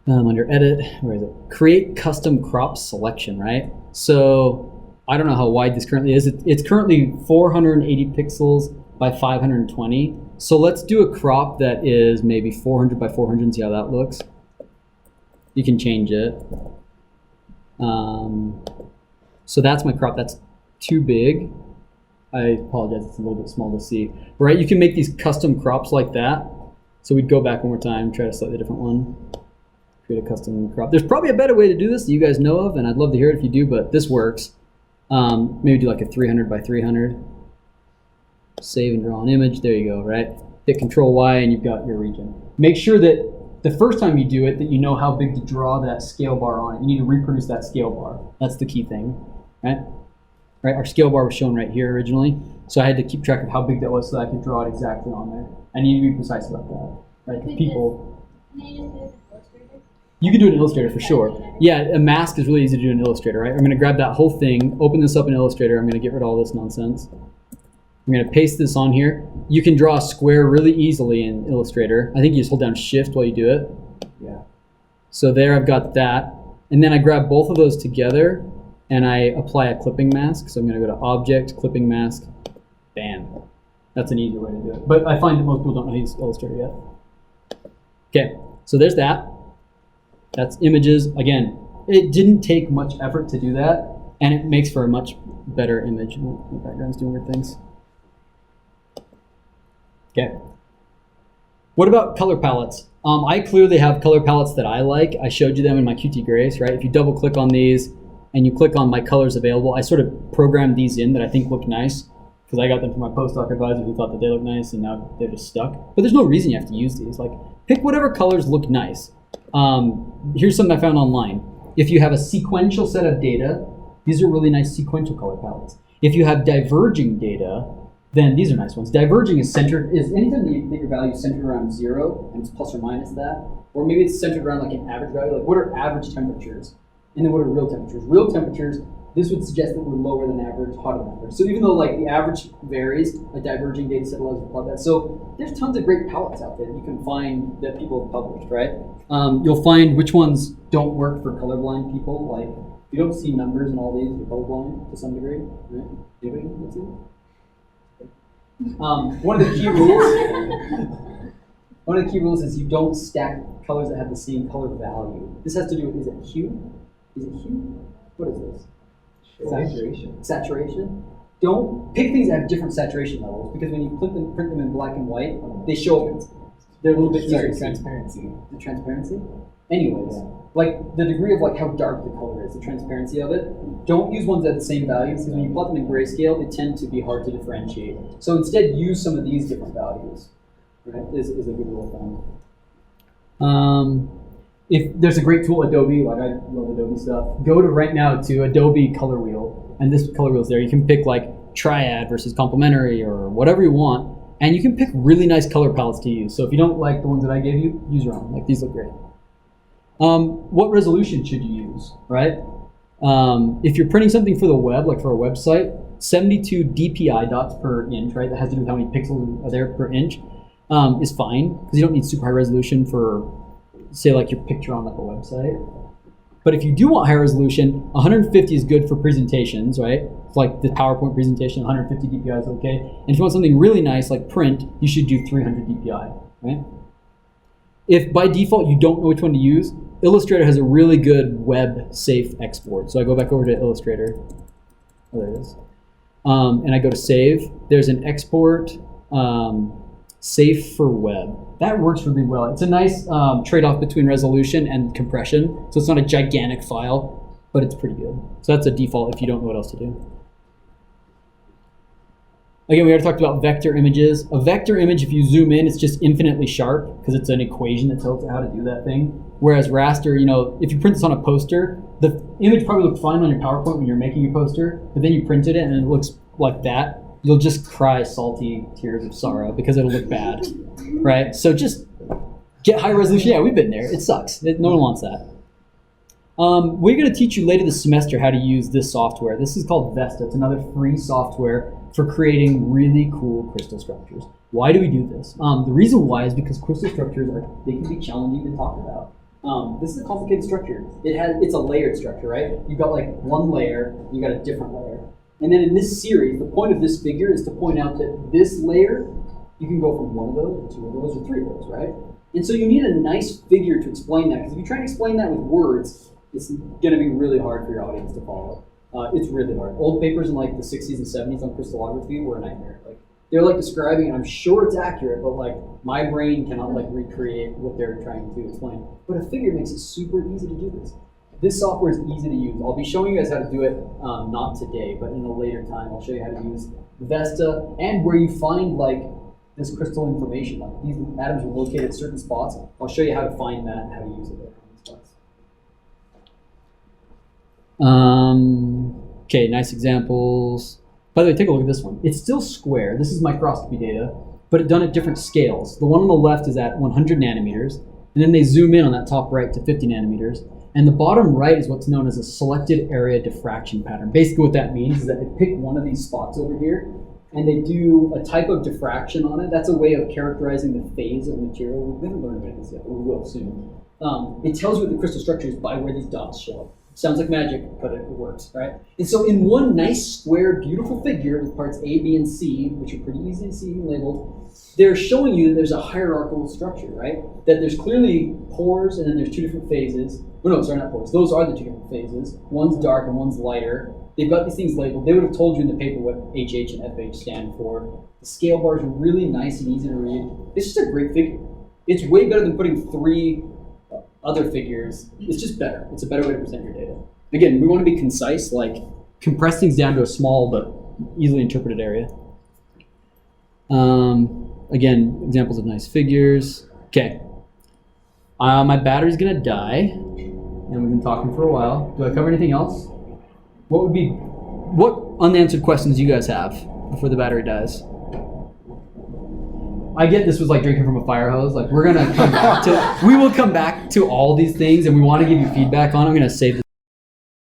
Under Edit, where is it? Create Custom Crop Selection, right? So I don't know how wide this currently is. It's currently 480 pixels by 520. So let's do a crop that is maybe 400 by 400 and see how that looks. You can change it. So that's my crop. That's too big. I apologize, it's a little bit small to see. Right, you can make these custom crops like that. So we'd go back one more time, try a slightly different one. Create a custom crop. There's probably a better way to do this that you guys know of, and I'd love to hear it if you do, but this works. Maybe do like a 300 by 300. Save and draw an image, there you go, right? Hit Control Y and you've got your region. Make sure that the first time you do it, that you know how big to draw that scale bar on it. You need to reproduce that scale bar. That's the key thing, right? Right, our scale bar was shown right here originally, so I had to keep track of how big that was so that I could draw it exactly on there. I need to be precise about that, right? Can People, you just do this in Illustrator? you can do it in Illustrator for sure. Yeah, a mask is really easy to do in Illustrator, right? I'm going to grab that whole thing, open this up in Illustrator. I'm going to get rid of all this nonsense. I'm going to paste this on here. You can draw a square really easily in Illustrator. I think you just hold down Shift while you do it. Yeah. So there I've got that, and then I grab both of those together. And I apply a clipping mask. So I'm going to go to Object, Clipping Mask, bam. That's an easier way to do it. But I find that most people don't know how to use Illustrator yet. Okay, so there's that. That's images. Again, it didn't take much effort to do that, and it makes for a much better image. Oh, the background's doing weird things. Okay. What about color palettes? I clearly have color palettes that I like. I showed you them in my QTGrace, right? If you double click on these, and you click on my colors available, I sort of programmed these in that I think look nice, because I got them from my postdoc advisor who thought that they look nice, and now they're just stuck. But there's no reason you have to use these. Like, pick whatever colors look nice. Here's something I found online. If you have a sequential set of data, these are really nice sequential color palettes. If you have diverging data, then these are nice ones. Diverging is anytime that your value is centered around 0 and it's plus or minus that, or maybe it's centered around like an average value, like what are average temperatures? And then what are real temperatures? Real temperatures, this would suggest that we're lower than average, hotter than average. So even though like the average varies, a diverging data set allows you to plot that. So there's tons of great palettes out there that you can find that people have published, right? You'll find which ones don't work for colorblind people. Like you don't see numbers in all these, you're colorblind to some degree, right? Anybody? Let's see. One of the key rules is you don't stack colors that have the same color value. This has to do with, is it hue? Is it hue? What is this? Saturation. Saturation. Don't pick things that have different saturation levels, because when you print them in black and white, they show up. They're a little bit easier. Transparency. The transparency? Anyways, like the degree of like how dark the color is, the transparency of it. Don't use ones that have the same values, because when you plot them in grayscale, they tend to be hard to differentiate. So instead, use some of these different values. Right? Is a good rule of thumb. If there's a great tool, Adobe, like I love Adobe stuff. Go to right now to Adobe Color Wheel, and this color wheel's there. You can pick like triad versus complementary or whatever you want, and you can pick really nice color palettes to use. So if you don't like the ones that I gave you, use your own. Like these look great. What resolution should you use, right? If you're printing something for the web, like for a website, 72 DPI dots per inch, right? That has to do with how many pixels are there per inch, is fine, because you don't need super high resolution for, say, like your picture on like a website. But if you do want high resolution, 150 is good for presentations, right? It's like the PowerPoint presentation, 150 DPI is okay. And if you want something really nice, like print, you should do 300 DPI, right? If by default you don't know which one to use, Illustrator has a really good web-safe export. So I go back over to Illustrator. Oh, there it is. And I go to Save. There's an export safe for web. That works really well. It's a nice trade-off between resolution and compression. So it's not a gigantic file, but it's pretty good. So that's a default if you don't know what else to do. Again, we already talked about vector images. A vector image, if you zoom in, it's just infinitely sharp because it's an equation that tells it how to do that thing. Whereas raster, you know, if you print this on a poster, the image probably looked fine on your PowerPoint when you're making your poster, but then you printed it and it looks like that. You'll just cry salty tears of sorrow because it'll look bad, right? So just get high resolution. Yeah, we've been there. It sucks. No one wants that. We're going to teach you later this semester how to use this software. This is called Vesta. It's another free software for creating really cool crystal structures. Why do we do this? The reason why is because crystal structures they can be challenging to talk about. This is a complicated structure. It's a layered structure, right? You've got like one layer, you got a different layer. And then in this series, the point of this figure is to point out that this layer, you can go from one of those, or two of those, or three of those, right? And so you need a nice figure to explain that, because if you try to explain that with words, it's going to be really hard for your audience to follow. It's really hard. Old papers in like the 60s and 70s on crystallography were a nightmare. Like they're like describing it. I'm sure it's accurate, but like my brain cannot like recreate what they're trying to explain. But a figure makes it super easy to do this. This software is easy to use. I'll be showing you guys how to do it, not today, but in a later time. I'll show you how to use Vesta and where you find like this crystal information. Like these atoms are located at certain spots. I'll show you how to find that and how to use it at spots. Okay, nice examples. By the way, take a look at this one. It's still square. This is microscopy data, but it's done at different scales. The one on the left is at 100 nanometers, and then they zoom in on that top right to 50 nanometers. And the bottom right is what's known as a selected area diffraction pattern. Basically what that means is that they pick one of these spots over here, and they do a type of diffraction on it. That's a way of characterizing the phase of the material. We haven't learned about this yet, but we will soon. It tells you what the crystal structure is by where these dots show up. Sounds like magic, but it works, right? And so in one nice, square, beautiful figure with parts A, B, and C, which are pretty easy to see labeled, they're showing you that there's a hierarchical structure, right? That there's clearly pores, and then there's two different phases. Oh no, sorry, not pores. Those are the two different phases. One's dark and one's lighter. They've got these things labeled. They would have told you in the paper what HH and FH stand for. The scale bars are really nice and easy to read. It's just a great figure. It's way better than putting three other figures. It's just better. It's a better way to present your data. Again, we want to be concise, like compress things down to a small but easily interpreted area. Again, examples of nice figures. Okay. My battery's gonna die, and we've been talking for a while. Do I cover anything else? What unanswered questions do you guys have before the battery dies? I get this was like drinking from a fire hose. Like, we're gonna come back to, we will come back to all these things, and we want to give you feedback on. I'm gonna save this